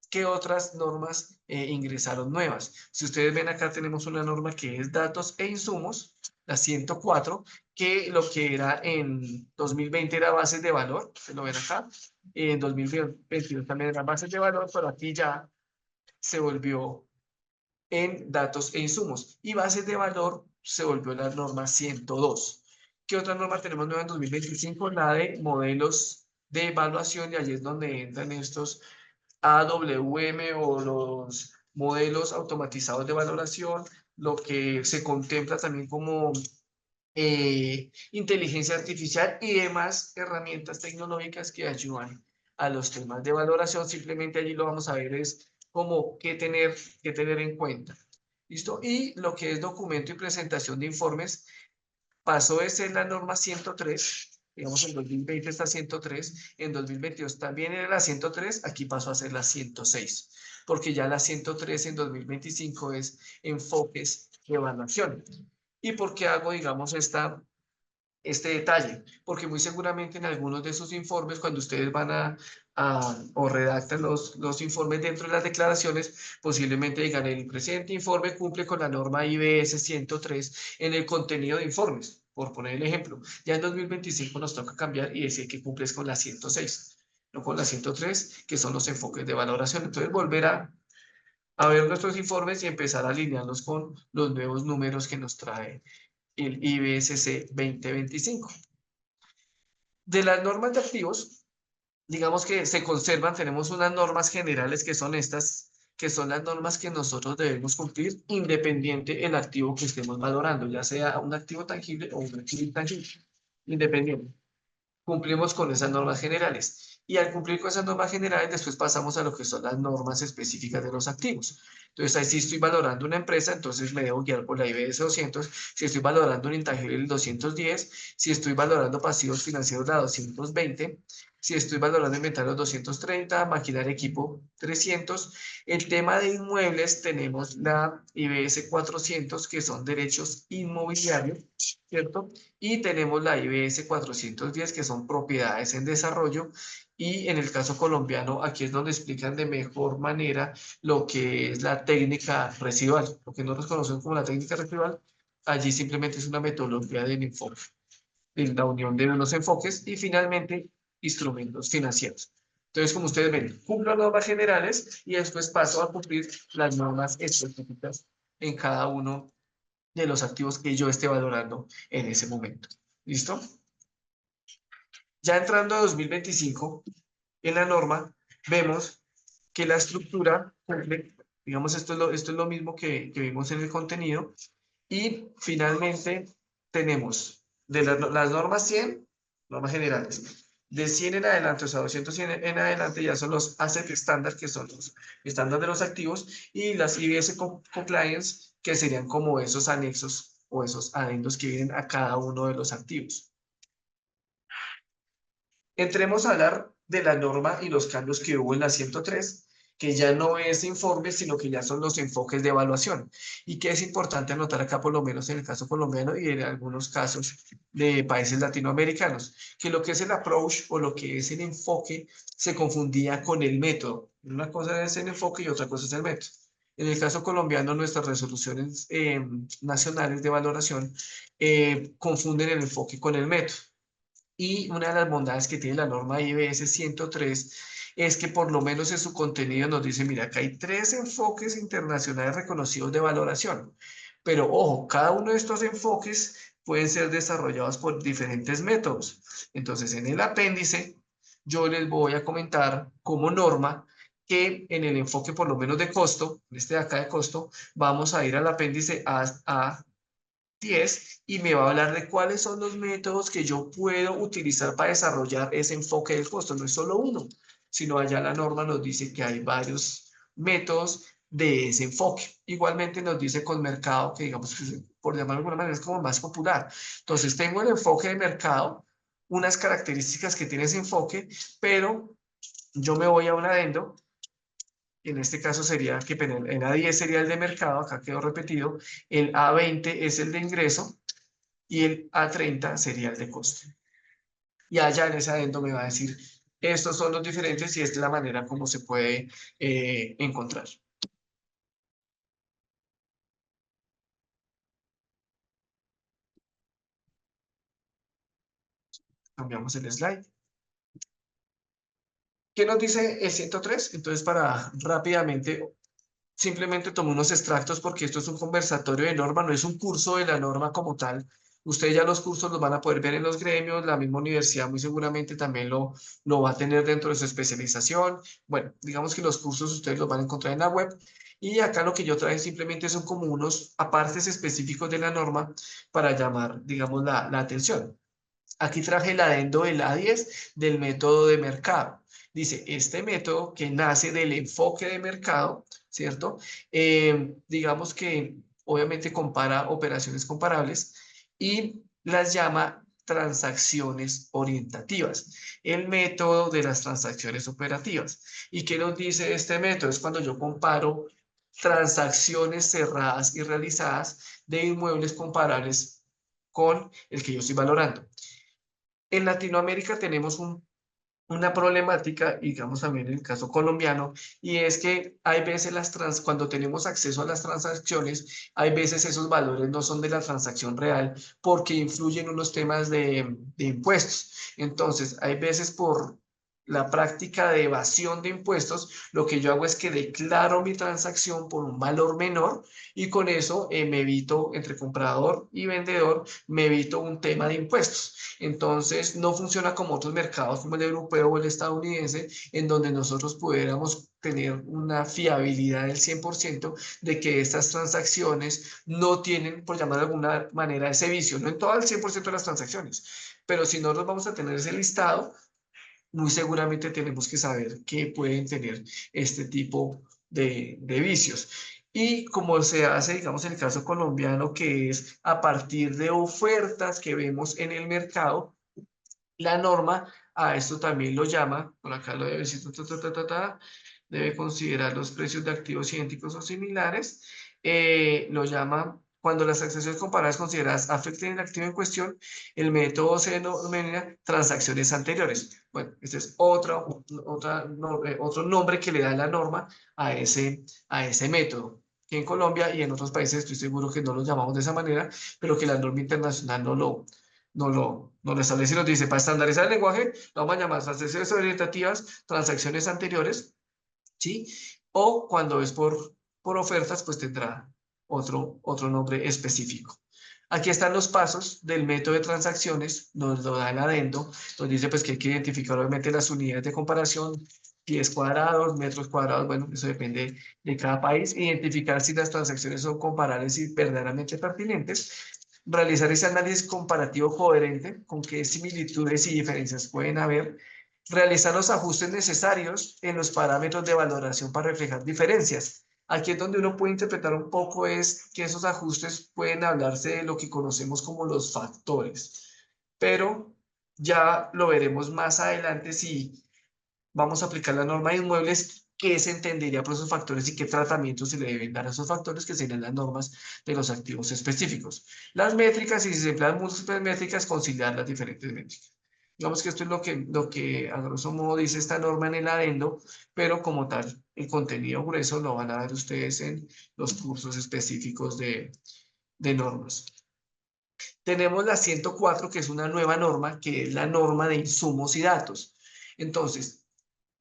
¿Qué otras normas ingresaron nuevas? Si ustedes ven acá tenemos una norma que es datos e insumos, la 104, que lo que era en 2020 era bases de valor, se lo ven acá, en 2022 también eran bases de valor, pero aquí ya se volvió en datos e insumos, y bases de valor se volvió la norma 102. ¿Qué otra norma tenemos nueva en 2025? La de modelos de evaluación, y allí es donde entran estos AWM o los modelos automatizados de valoración, lo que se contempla también como inteligencia artificial y demás herramientas tecnológicas que ayudan a los temas de valoración. Simplemente allí lo vamos a ver es como qué tener en cuenta. ¿Listo? Y lo que es documento y presentación de informes pasó de ser la norma 103, digamos en 2020 está 103, en 2022 también era la 103, aquí pasó a ser la 106, porque ya la 103 en 2025 es enfoques de evaluación. ¿Y por qué hago, digamos, este detalle? Porque muy seguramente en algunos de esos informes, cuando ustedes van o redactan los informes dentro de las declaraciones, posiblemente digan, el presente informe cumple con la norma IBS 103 en el contenido de informes, por poner el ejemplo. Ya en 2025 nos toca cambiar y decir que cumples con la 106, no con la 103, que son los enfoques de valoración. Entonces, volver a ver nuestros informes y empezar a alinearlos con los nuevos números que nos trae el IBSC 2025. De las normas de activos, digamos que se conservan, tenemos unas normas generales que son estas, que son las normas que nosotros debemos cumplir independiente el activo que estemos valorando, ya sea un activo tangible o un activo intangible, independiente. Cumplimos con esas normas generales. Y al cumplir con esas normas generales, después pasamos a lo que son las normas específicas de los activos. Entonces, ahí sí estoy valorando una empresa, entonces me debo guiar por la IBS 200. Si estoy valorando un intangible, el 210. Si estoy valorando pasivos financieros, la 220. Si estoy valorando inventarios, 230, maquinaria, equipo, 300. El tema de inmuebles, tenemos la IBS 400, que son derechos inmobiliarios, ¿cierto? Y tenemos la IBS 410, que son propiedades en desarrollo. Y en el caso colombiano, aquí es donde explican de mejor manera lo que es la técnica residual. Lo que nosotros conocemos como la técnica residual, allí simplemente es una metodología del enfoque, de la unión de unos enfoques y finalmente instrumentos financieros. Entonces, como ustedes ven, cumplo normas generales y después paso a cumplir las normas específicas en cada uno de los activos que yo esté valorando en ese momento. ¿Listo? Ya entrando a 2025, en la norma, vemos que la estructura cumple, digamos, esto es lo mismo que vimos en el contenido, y finalmente tenemos de las normas 100, normas generales. De 100 en adelante, o sea, 200 en adelante ya son los asset estándar, que son los estándares de los activos, y las IBS compliance, que serían como esos anexos o esos adendos que vienen a cada uno de los activos. Entremos a hablar de la norma y los cambios que hubo en la 103, que ya no es informe, sino que ya son los enfoques de evaluación. Y que es importante anotar acá, por lo menos en el caso colombiano y en algunos casos de países latinoamericanos, que lo que es el approach o lo que es el enfoque se confundía con el método. Una cosa es el enfoque y otra cosa es el método. En el caso colombiano, nuestras resoluciones nacionales de valoración confunden el enfoque con el método. Y una de las bondades que tiene la norma IBS 103 es que por lo menos en su contenido nos dice, mira, acá hay 3 enfoques internacionales reconocidos de valoración. Pero ojo, cada uno de estos enfoques pueden ser desarrollados por diferentes métodos. Entonces, en el apéndice, yo les voy a comentar como norma que en el enfoque por lo menos de costo, en este de acá de costo, vamos a ir al apéndice a 10 y me va a hablar de cuáles son los métodos que yo puedo utilizar para desarrollar ese enfoque del costo. No es solo uno, sino allá la norma nos dice que hay varios métodos de ese enfoque. Igualmente nos dice con mercado, que digamos, por llamarlo de alguna manera, es como más popular. Entonces tengo el enfoque de mercado, unas características que tiene ese enfoque, pero yo me voy a un adendo. En este caso sería que el A10 sería el de mercado, acá quedó repetido, el A20 es el de ingreso y el A30 sería el de costo. Y allá en ese adendo me va a decir, estos son los diferentes y esta es la manera como se puede encontrar. Cambiamos el slide. ¿Qué nos dice el 103? Entonces, para rápidamente, simplemente tomo unos extractos porque esto es un conversatorio de norma, no es un curso de la norma como tal. Ustedes ya los cursos los van a poder ver en los gremios, la misma universidad muy seguramente también lo va a tener dentro de su especialización. Bueno, digamos que los cursos ustedes los van a encontrar en la web. Y acá lo que yo traje simplemente son como unos apartes específicos de la norma para llamar, digamos, la atención. Aquí traje el adendo del A10 del método de mercado. Dice, este método que nace del enfoque de mercado, ¿cierto? Digamos que obviamente compara operaciones comparables y las llama transacciones orientativas, el método de las transacciones operativas. ¿Y qué nos dice este método? Es cuando yo comparo transacciones cerradas y realizadas de inmuebles comparables con el que yo estoy valorando. En Latinoamérica tenemos una problemática, digamos también en el caso colombiano, y es que hay veces cuando tenemos acceso a las transacciones, hay veces esos valores no son de la transacción real porque influyen unos temas de impuestos. Entonces, hay veces por la práctica de evasión de impuestos, lo que yo hago es que declaro mi transacción por un valor menor y con eso me evito, entre comprador y vendedor, me evito un tema de impuestos. Entonces, no funciona como otros mercados como el europeo o el estadounidense, en donde nosotros pudiéramos tener una fiabilidad del 100% de que estas transacciones no tienen, por llamar de alguna manera, ese vicio, no en todo el 100% de las transacciones, pero si nosotros vamos a tener ese listado, muy seguramente tenemos que saber que pueden tener este tipo de vicios. Y como se hace, digamos, en el caso colombiano, que es a partir de ofertas que vemos en el mercado, la norma a esto también lo llama, por acá lo debe decir, debe considerar los precios de activos idénticos o similares, lo llama cuando las transacciones comparadas consideradas afecten el activo en cuestión, el método se denomina transacciones anteriores. Bueno, este es otro nombre que le da la norma a ese método, que en Colombia y en otros países estoy seguro que no lo llamamos de esa manera, pero que la norma internacional no lo establece y nos dice, para estandarizar el lenguaje, lo vamos a llamar transacciones orientativas, transacciones anteriores, ¿sí? O cuando es por ofertas, pues tendrá otro nombre específico. Aquí están los pasos del método de transacciones, nos lo da el adendo, nos dice pues que hay que identificar obviamente las unidades de comparación, pies cuadrados, metros cuadrados, bueno, eso depende de cada país, identificar si las transacciones son comparables y verdaderamente pertinentes, realizar ese análisis comparativo coherente con qué similitudes y diferencias pueden haber, realizar los ajustes necesarios en los parámetros de valoración para reflejar diferencias. Aquí es donde uno puede interpretar un poco es que esos ajustes pueden hablarse de lo que conocemos como los factores, pero ya lo veremos más adelante si vamos a aplicar la norma de inmuebles, qué se entendería por esos factores y qué tratamientos se le deben dar a esos factores, que serían las normas de los activos específicos. Las métricas, y si se emplean múltiples métricas, conciliar las diferentes métricas. Digamos que esto es lo que a grosso modo dice esta norma en el adendo, pero como tal, el contenido grueso lo van a ver ustedes en los cursos específicos de normas. Tenemos la 104, que es una nueva norma, que es la norma de insumos y datos. Entonces,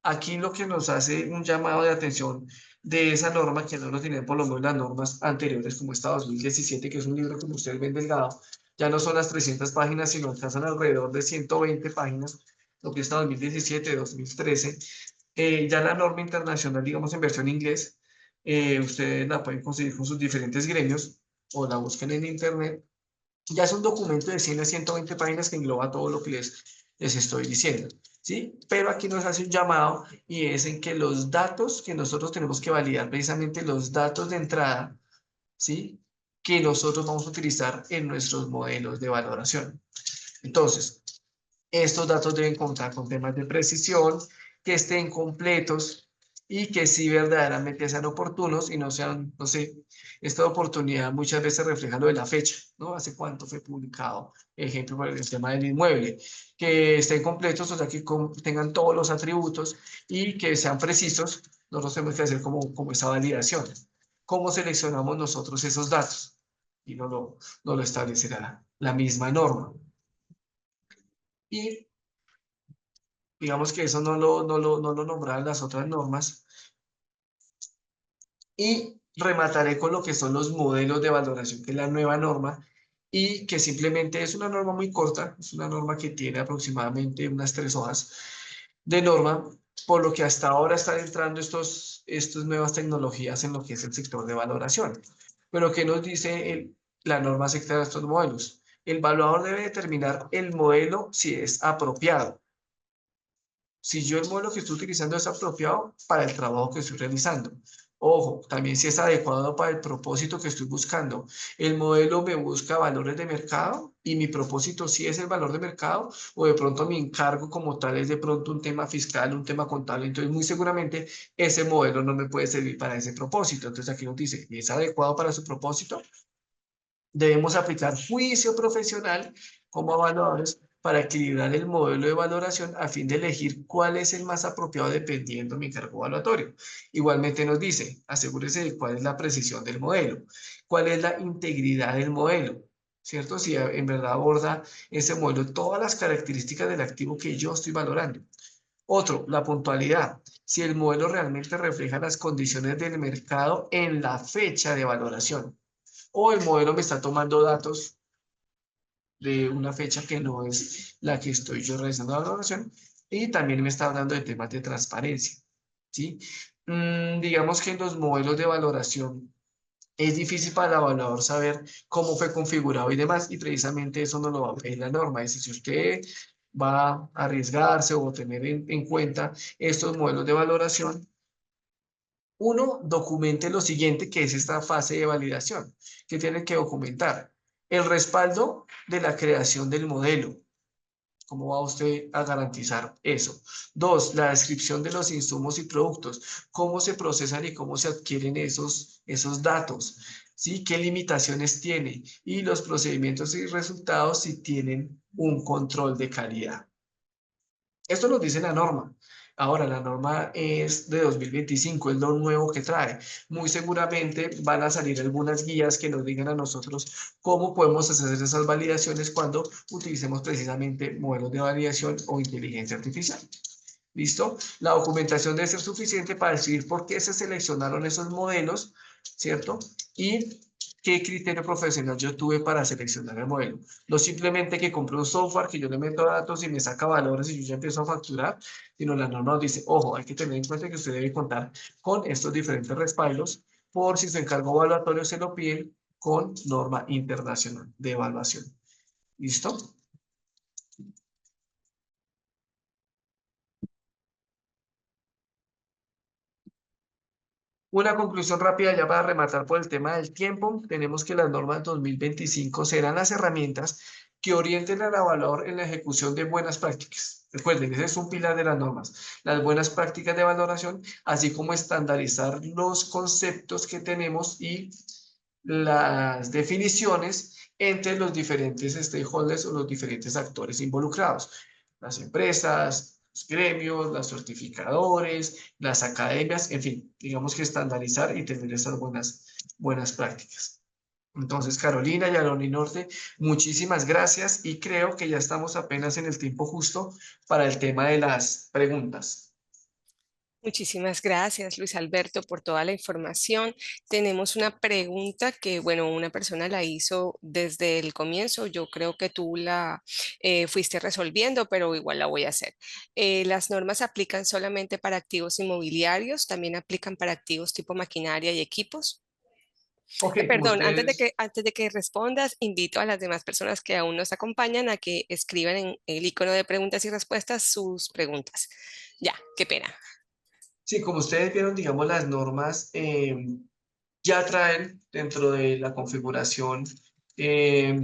aquí lo que nos hace un llamado de atención de esa norma, que no lo tenían por lo menos las normas anteriores, como esta 2017, que es un libro como ustedes ven delgado, ya no son las 300 páginas, sino que alcanzan alrededor de 120 páginas, lo que está 2017, 2013. Ya la norma internacional, digamos en versión inglés, ustedes la pueden conseguir con sus diferentes gremios o la busquen en internet. Ya es un documento de 100 a 120 páginas que engloba todo lo que les estoy diciendo, ¿sí? Pero aquí nos hace un llamado y es en que los datos que nosotros tenemos que validar, precisamente los datos de entrada, ¿sí? Que nosotros vamos a utilizar en nuestros modelos de valoración. Entonces, estos datos deben contar con temas de precisión, que estén completos y que sí verdaderamente sean oportunos y no sean, no sé, esta oportunidad muchas veces refleja lo de la fecha, ¿no? Hace cuánto fue publicado, ejemplo, por el tema del inmueble, que estén completos, o sea, que tengan todos los atributos y que sean precisos. Nosotros tenemos que hacer como esa validación. ¿Cómo seleccionamos nosotros esos datos? Y no lo establecerá la misma norma. Y digamos que eso no lo nombraban las otras normas. Y remataré con lo que son los modelos de valoración, que es la nueva norma, y que simplemente es una norma muy corta, es una norma que tiene aproximadamente unas 3 hojas de norma, por lo que hasta ahora están entrando estos nuevas tecnologías en lo que es el sector de valoración. Pero ¿qué nos dice la norma acerca de estos modelos? El evaluador debe determinar el modelo si es apropiado, si yo el modelo que estoy utilizando es apropiado para el trabajo que estoy realizando. Ojo, también si es adecuado para el propósito que estoy buscando. El modelo me busca valores de mercado y mi propósito sí es el valor de mercado, o de pronto mi encargo como tal es de pronto un tema fiscal, un tema contable. Entonces, muy seguramente ese modelo no me puede servir para ese propósito. Entonces, aquí nos dice, ¿es adecuado para su propósito? Debemos aplicar juicio profesional como evaluadores para equilibrar el modelo de valoración a fin de elegir cuál es el más apropiado dependiendo de mi cargo evaluatorio. Igualmente nos dice, asegúrese de cuál es la precisión del modelo, cuál es la integridad del modelo, ¿cierto? Si en verdad aborda ese modelo todas las características del activo que yo estoy valorando. Otro, la puntualidad. Si el modelo realmente refleja las condiciones del mercado en la fecha de valoración. O el modelo me está tomando datos de una fecha que no es la que estoy yo realizando la valoración. Y también me está hablando de temas de transparencia. ¿Sí? Digamos que en los modelos de valoración es difícil para el evaluador saber cómo fue configurado y demás, y precisamente eso nos lo va a pedir la norma. Es decir, si usted va a arriesgarse o tener en cuenta estos modelos de valoración, uno, documente lo siguiente, que es esta fase de validación, que tiene que documentar el respaldo de la creación del modelo. ¿Cómo va usted a garantizar eso? Dos, la descripción de los insumos y productos. ¿Cómo se procesan y cómo se adquieren esos datos? ¿Sí? ¿Qué limitaciones tiene? Y los procedimientos y resultados si tienen un control de calidad. Esto nos dice la norma. Ahora, la norma es de 2025, es lo nuevo que trae. Muy seguramente van a salir algunas guías que nos digan a nosotros cómo podemos hacer esas validaciones cuando utilicemos precisamente modelos de validación o inteligencia artificial. ¿Listo? La documentación debe ser suficiente para decidir por qué se seleccionaron esos modelos, ¿cierto? Y qué criterio profesional yo tuve para seleccionar el modelo. No simplemente que compré un software que yo le meto datos y me saca valores y yo ya empiezo a facturar, sino la norma nos dice, ojo, hay que tener en cuenta que usted debe contar con estos diferentes respaldos por si su encargo evaluatorio se lo piden con norma internacional de evaluación. ¿Listo? Una conclusión rápida ya para rematar por el tema del tiempo. Tenemos que las normas 2025 serán las herramientas que orienten al evaluador en la ejecución de buenas prácticas. Recuerden, ese es un pilar de las normas. Las buenas prácticas de valoración, así como estandarizar los conceptos que tenemos y las definiciones entre los diferentes stakeholders o los diferentes actores involucrados. Las empresas, los gremios, los certificadores, las academias, en fin, digamos que estandarizar y tener esas buenas prácticas. Entonces, Carolina y Aloni Norte, muchísimas gracias y creo que ya estamos apenas en el tiempo justo para el tema de las preguntas. Muchísimas gracias, Luis Alberto, por toda la información. Tenemos una pregunta que, bueno, una persona la hizo desde el comienzo. Yo creo que tú la fuiste resolviendo, pero igual la voy a hacer. ¿Las normas aplican solamente para activos inmobiliarios? ¿También aplican para activos tipo maquinaria y equipos? Ok, como Perdón, ustedes. antes de que respondas, invito a las demás personas que aún nos acompañan a que escriban en el icono de preguntas y respuestas sus preguntas. Ya, qué pena. Sí, como ustedes vieron, digamos, las normas ya traen dentro de la configuración eh,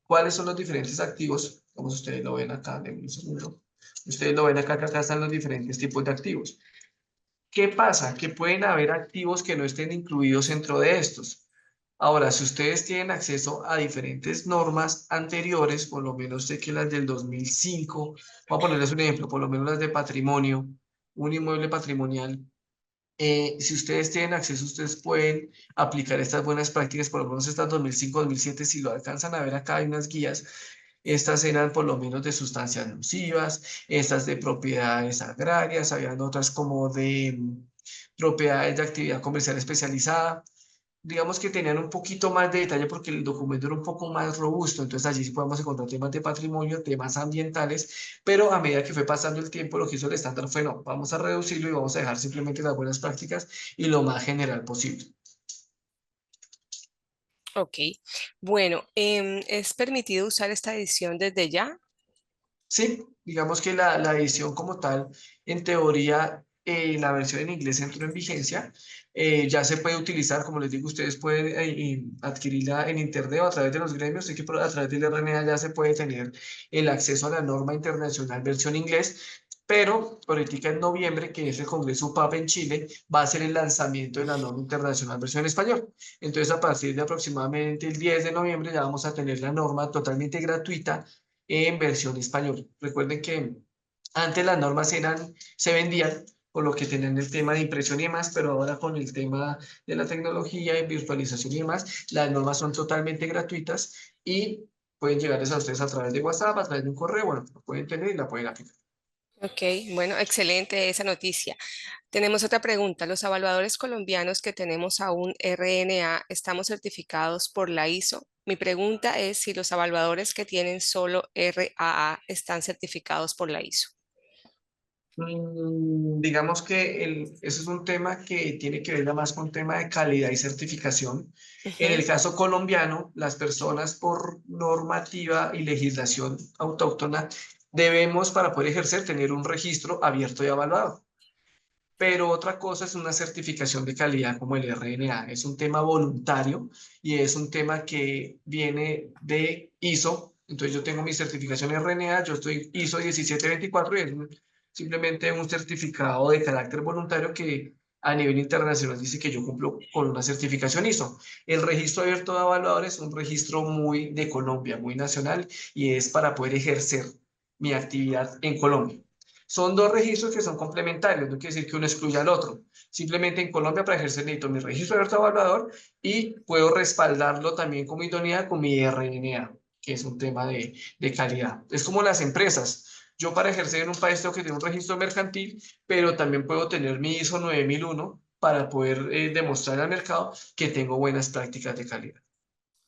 cuáles son los diferentes activos. Como ustedes lo ven acá, en un segundo. Ustedes lo ven acá, que acá están los diferentes tipos de activos. ¿Qué pasa? Que pueden haber activos que no estén incluidos dentro de estos. Ahora, si ustedes tienen acceso a diferentes normas anteriores, por lo menos sé que las del 2005, voy a ponerles un ejemplo, por lo menos las de patrimonio, un inmueble patrimonial, si ustedes tienen acceso, ustedes pueden aplicar estas buenas prácticas, por lo menos estas 2005-2007, si lo alcanzan a ver acá, hay unas guías. Estas eran por lo menos de sustancias nocivas, estas de propiedades agrarias, habían otras como de propiedades de actividad comercial especializada. Digamos que tenían un poquito más de detalle porque el documento era un poco más robusto, entonces allí sí podemos encontrar temas de patrimonio, temas ambientales, pero a medida que fue pasando el tiempo, lo que hizo el estándar fue no, vamos a reducirlo y vamos a dejar simplemente las buenas prácticas y lo más general posible. Ok, bueno, ¿es permitido usar esta edición desde ya? Sí, digamos que la edición como tal, en teoría, la versión en inglés entró en vigencia, ya se puede utilizar, como les digo, ustedes pueden adquirirla en internet o a través de los gremios, sé que a través del RNA ya se puede tener el acceso a la norma internacional versión inglés, pero ahorita en noviembre, que es el Congreso UPAP en Chile, va a ser el lanzamiento de la norma internacional versión español. Entonces, a partir de aproximadamente el 10 de noviembre ya vamos a tener la norma totalmente gratuita en versión español. Recuerden que antes las normas se vendían, por lo que tenían el tema de impresión y demás, pero ahora con el tema de la tecnología y virtualización y demás, las normas son totalmente gratuitas y pueden llegarles a ustedes a través de WhatsApp, a través de un correo, bueno, lo pueden tener y la pueden aplicar. Ok, bueno, excelente esa noticia. Tenemos otra pregunta. ¿Los evaluadores colombianos que tenemos aún RNA estamos certificados por la ISO? Mi pregunta es si los evaluadores que tienen solo RAA están certificados por la ISO. Digamos que ese es un tema que tiene que ver ya más con tema de calidad y certificación. En Ujú. el caso colombiano, las personas por normativa y legislación autóctona debemos, para poder ejercer, tener un registro abierto y avalado. Pero otra cosa es una certificación de calidad como el RNA. Es un tema voluntario y es un tema que viene de ISO. Entonces yo tengo mi certificación RNA, yo estoy ISO 1724 y es simplemente un certificado de carácter voluntario que a nivel internacional dice que yo cumplo con una certificación ISO. El registro abierto de evaluadores es un registro muy de Colombia, muy nacional y es para poder ejercer mi actividad en Colombia. Son dos registros que son complementarios, no quiere decir que uno excluya al otro. Simplemente en Colombia para ejercer necesito mi registro abierto evaluador y puedo respaldarlo también como idoneidad con mi RNA, que es un tema de calidad. Es como las empresas. Yo para ejercer en un país tengo que tener un registro mercantil, pero también puedo tener mi ISO 9001 para poder demostrar al mercado que tengo buenas prácticas de calidad.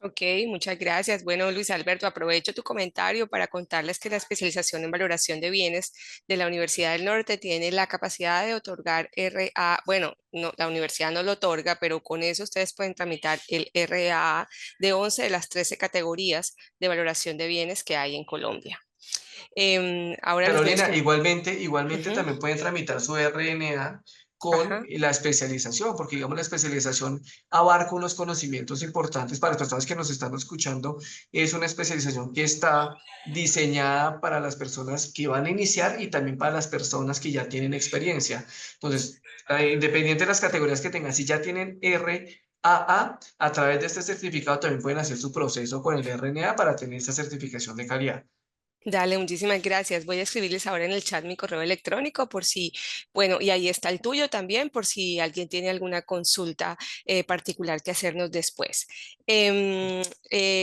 Ok, muchas gracias. Bueno, Luis Alberto, aprovecho tu comentario para contarles que la especialización en valoración de bienes de la Universidad del Norte tiene la capacidad de otorgar RA, bueno, no, la universidad no lo otorga, pero con eso ustedes pueden tramitar el RAA de 11 de las 13 categorías de valoración de bienes que hay en Colombia. Ahora nos Carolina, menciona. igualmente Ujú, también pueden tramitar su RNA con ajá. la especialización, porque digamos la especialización abarca unos conocimientos importantes para las personas que nos están escuchando. Es una especialización que está diseñada para las personas que van a iniciar y también para las personas que ya tienen experiencia. Entonces, independiente de las categorías que tengan, si ya tienen a través de este certificado también pueden hacer su proceso con el RNA para tener esa certificación de calidad. Dale, muchísimas gracias. Voy a escribirles ahora en el chat mi correo electrónico por si, bueno, y ahí está el tuyo también por si alguien tiene alguna consulta particular que hacernos después.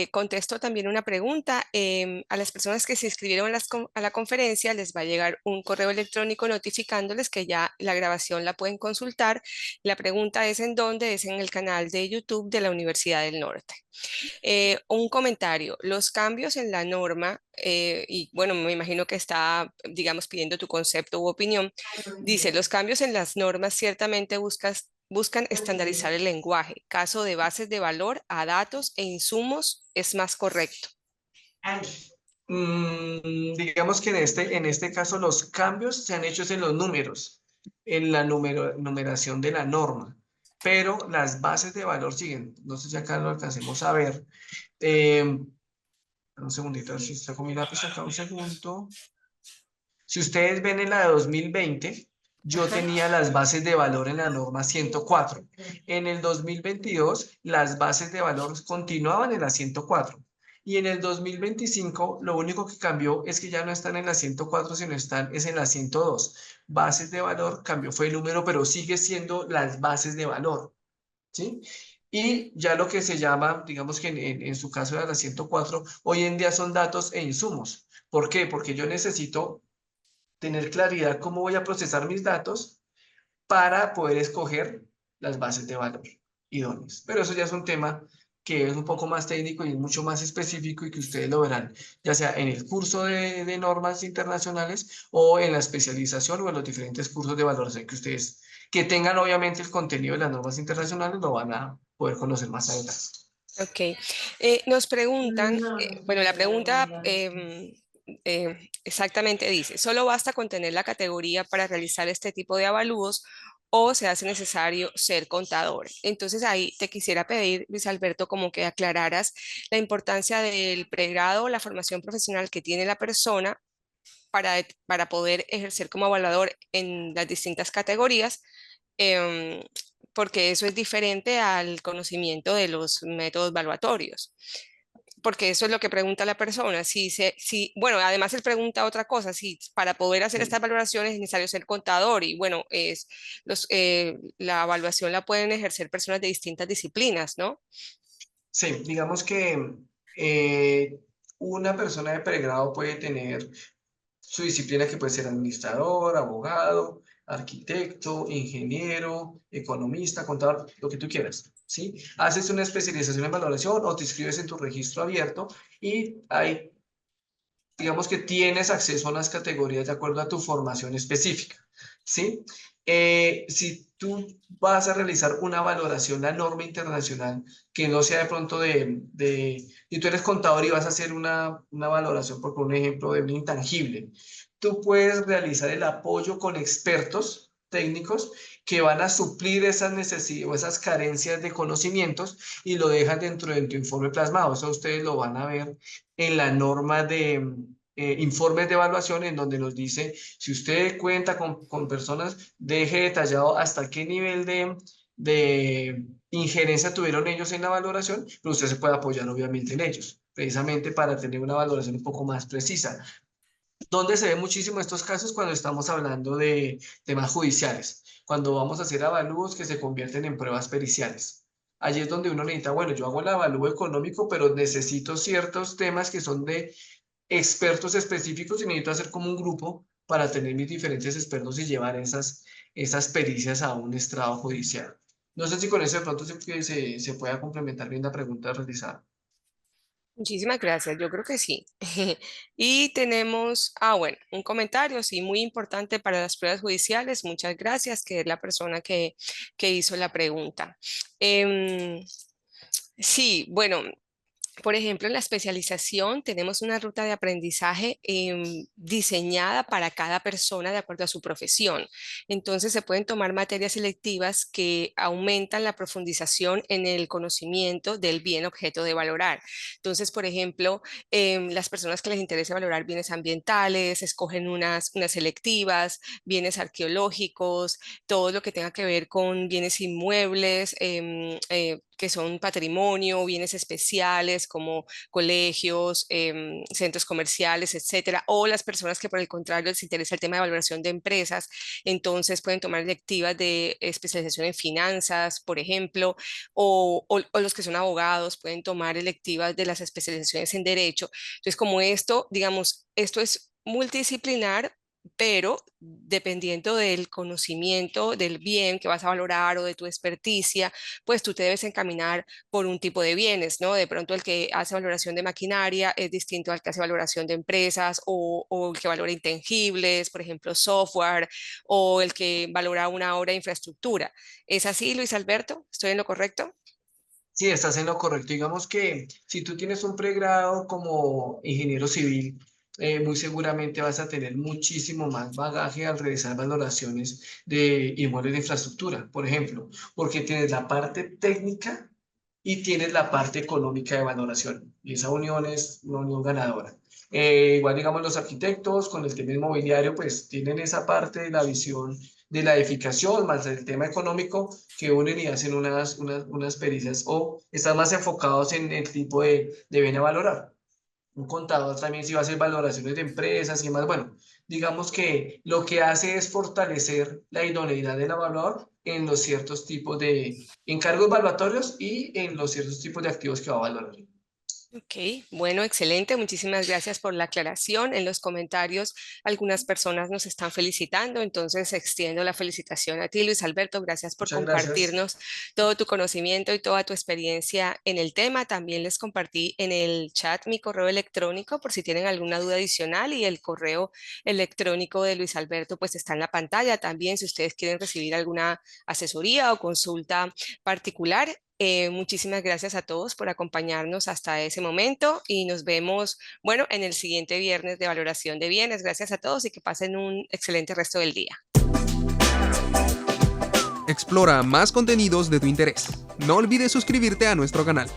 Contesto también una pregunta. A las personas que se inscribieron a, a la conferencia les va a llegar un correo electrónico notificándoles que ya la grabación la pueden consultar. La pregunta es en dónde, es en el canal de YouTube de la Universidad del Norte. Un comentario, los cambios en la norma, y bueno, me imagino que está, digamos, pidiendo tu concepto u opinión, dice, los cambios en las normas ciertamente buscan estandarizar el lenguaje. Caso de bases de valor a datos e insumos es más correcto. Digamos que en este caso los cambios se han hecho en los números, en la numeración de la norma, pero las bases de valor siguen. No sé si acá lo alcancemos a ver. Un segundito, a ver si está con mi lápiz acá, un segundo. Si ustedes ven en la de 2020, yo Ajá. tenía las bases de valor en la norma 104. En el 2022, las bases de valor continuaban en la 104. Y en el 2025, lo único que cambió es que ya no están en la 104, sino están es en la 102. Bases de valor, cambió fue el número, pero sigue siendo las bases de valor, ¿sí? Y ya lo que se llama, digamos que en su caso de la 104, hoy en día son datos e insumos. ¿Por qué? Porque yo necesito tener claridad cómo voy a procesar mis datos para poder escoger las bases de valor idóneas. Pero eso ya es un tema que es un poco más técnico y es mucho más específico y que ustedes lo verán, ya sea en el curso de normas internacionales o en la especialización o en los diferentes cursos de valoración que ustedes, que tengan obviamente el contenido de las normas internacionales, lo van a poder conocer más adelante. Ok. Nos preguntan, bueno, la pregunta exactamente dice, ¿solo basta con tener la categoría para realizar este tipo de avalúos o se hace necesario ser contador? Entonces ahí te quisiera pedir, Luis Alberto, como que aclararas la importancia del pregrado, la formación profesional que tiene la persona para poder ejercer como evaluador en las distintas categorías, em, porque eso es diferente al conocimiento de los métodos evaluatorios. Porque eso es lo que pregunta la persona. Si, bueno, además él pregunta otra cosa, si para poder hacer Sí, estas valoraciones es necesario ser contador y bueno, la evaluación la pueden ejercer personas de distintas disciplinas, ¿no? sí, digamos que eh, una persona de pregrado puede tener su disciplina que puede ser administrador, abogado, arquitecto, ingeniero, economista, contador, lo que tú quieras, ¿sí? Haces una especialización en valoración o te inscribes en tu registro abierto y hay, digamos que tienes acceso a unas categorías de acuerdo a tu formación específica, ¿sí? Si tú vas a realizar una valoración, la norma internacional, que no sea de pronto y tú eres contador y vas a hacer una valoración, por un ejemplo, de un intangible, tú puedes realizar el apoyo con expertos técnicos que van a suplir esas necesidades o esas carencias de conocimientos y lo dejan dentro de tu informe plasmado. Eso ustedes lo van a ver en la norma de informes de evaluación en donde nos dice si usted cuenta con personas, deje detallado hasta qué nivel de injerencia tuvieron ellos en la valoración, pero usted se puede apoyar obviamente en ellos, precisamente para tener una valoración un poco más precisa. ¿Dónde se ve muchísimo estos casos? Cuando estamos hablando de temas judiciales, cuando vamos a hacer avalúos que se convierten en pruebas periciales. Allí es donde uno necesita, bueno, yo hago el avalúo económico, pero necesito ciertos temas que son de expertos específicos y necesito hacer como un grupo para tener mis diferentes expertos y llevar esas pericias a un estrado judicial. No sé si con eso de pronto se pueda complementar bien la pregunta realizada. Muchísimas gracias, yo creo que sí. Y tenemos, bueno, un comentario, sí, muy importante para las pruebas judiciales. Muchas gracias, que es la persona que hizo la pregunta. Em, sí, bueno, por ejemplo, en la especialización tenemos una ruta de aprendizaje diseñada para cada persona de acuerdo a su profesión. Entonces, se pueden tomar materias selectivas que aumentan la profundización en el conocimiento del bien objeto de valorar. Entonces, por ejemplo, las personas que les interesa valorar bienes ambientales, escogen unas selectivas, bienes arqueológicos, todo lo que tenga que ver con bienes inmuebles, que son patrimonio, bienes especiales como colegios, centros comerciales, etcétera, o las personas que por el contrario les interesa el tema de valoración de empresas, entonces pueden tomar electivas de especialización en finanzas, por ejemplo, o los que son abogados pueden tomar electivas de las especializaciones en derecho. Entonces, como esto, digamos, esto es multidisciplinar, pero dependiendo del conocimiento del bien que vas a valorar o de tu experticia, pues tú te debes encaminar por un tipo de bienes, ¿no? De pronto el que hace valoración de maquinaria es distinto al que hace valoración de empresas o el que valora intangibles, por ejemplo, software, o el que valora una obra de infraestructura. ¿Es así, Luis Alberto? ¿Estoy en lo correcto? Sí, estás en lo correcto. Digamos que si tú tienes un pregrado como ingeniero civil, muy seguramente vas a tener muchísimo más bagaje al realizar valoraciones de inmuebles de infraestructura, por ejemplo, porque tienes la parte técnica y tienes la parte económica de valoración. Y esa unión es una unión ganadora. Igual, digamos, los arquitectos con el tema inmobiliario, pues tienen esa parte de la visión de la edificación, más el tema económico, que unen y hacen unas pericias o están más enfocados en el tipo de bien a valorar. Un contador también si va a hacer valoraciones de empresas y demás. Bueno, digamos que lo que hace es fortalecer la idoneidad del evaluador en los ciertos tipos de encargos evaluatorios y en los ciertos tipos de activos que va a valorar. Ok, bueno, excelente. Muchísimas gracias por la aclaración. En los comentarios, algunas personas nos están felicitando, entonces extiendo la felicitación a ti, Luis Alberto. Gracias por Muchas gracias. compartirnos todo tu conocimiento y toda tu experiencia en el tema. También les compartí en el chat mi correo electrónico por si tienen alguna duda adicional y el correo electrónico de Luis Alberto pues está en la pantalla. También si ustedes quieren recibir alguna asesoría o consulta particular. Muchísimas gracias a todos por acompañarnos hasta ese momento y nos vemos, bueno, en el siguiente viernes de valoración de bienes. Gracias a todos y que pasen un excelente resto del día. Explora más contenidos de tu interés. No olvides suscribirte a nuestro canal.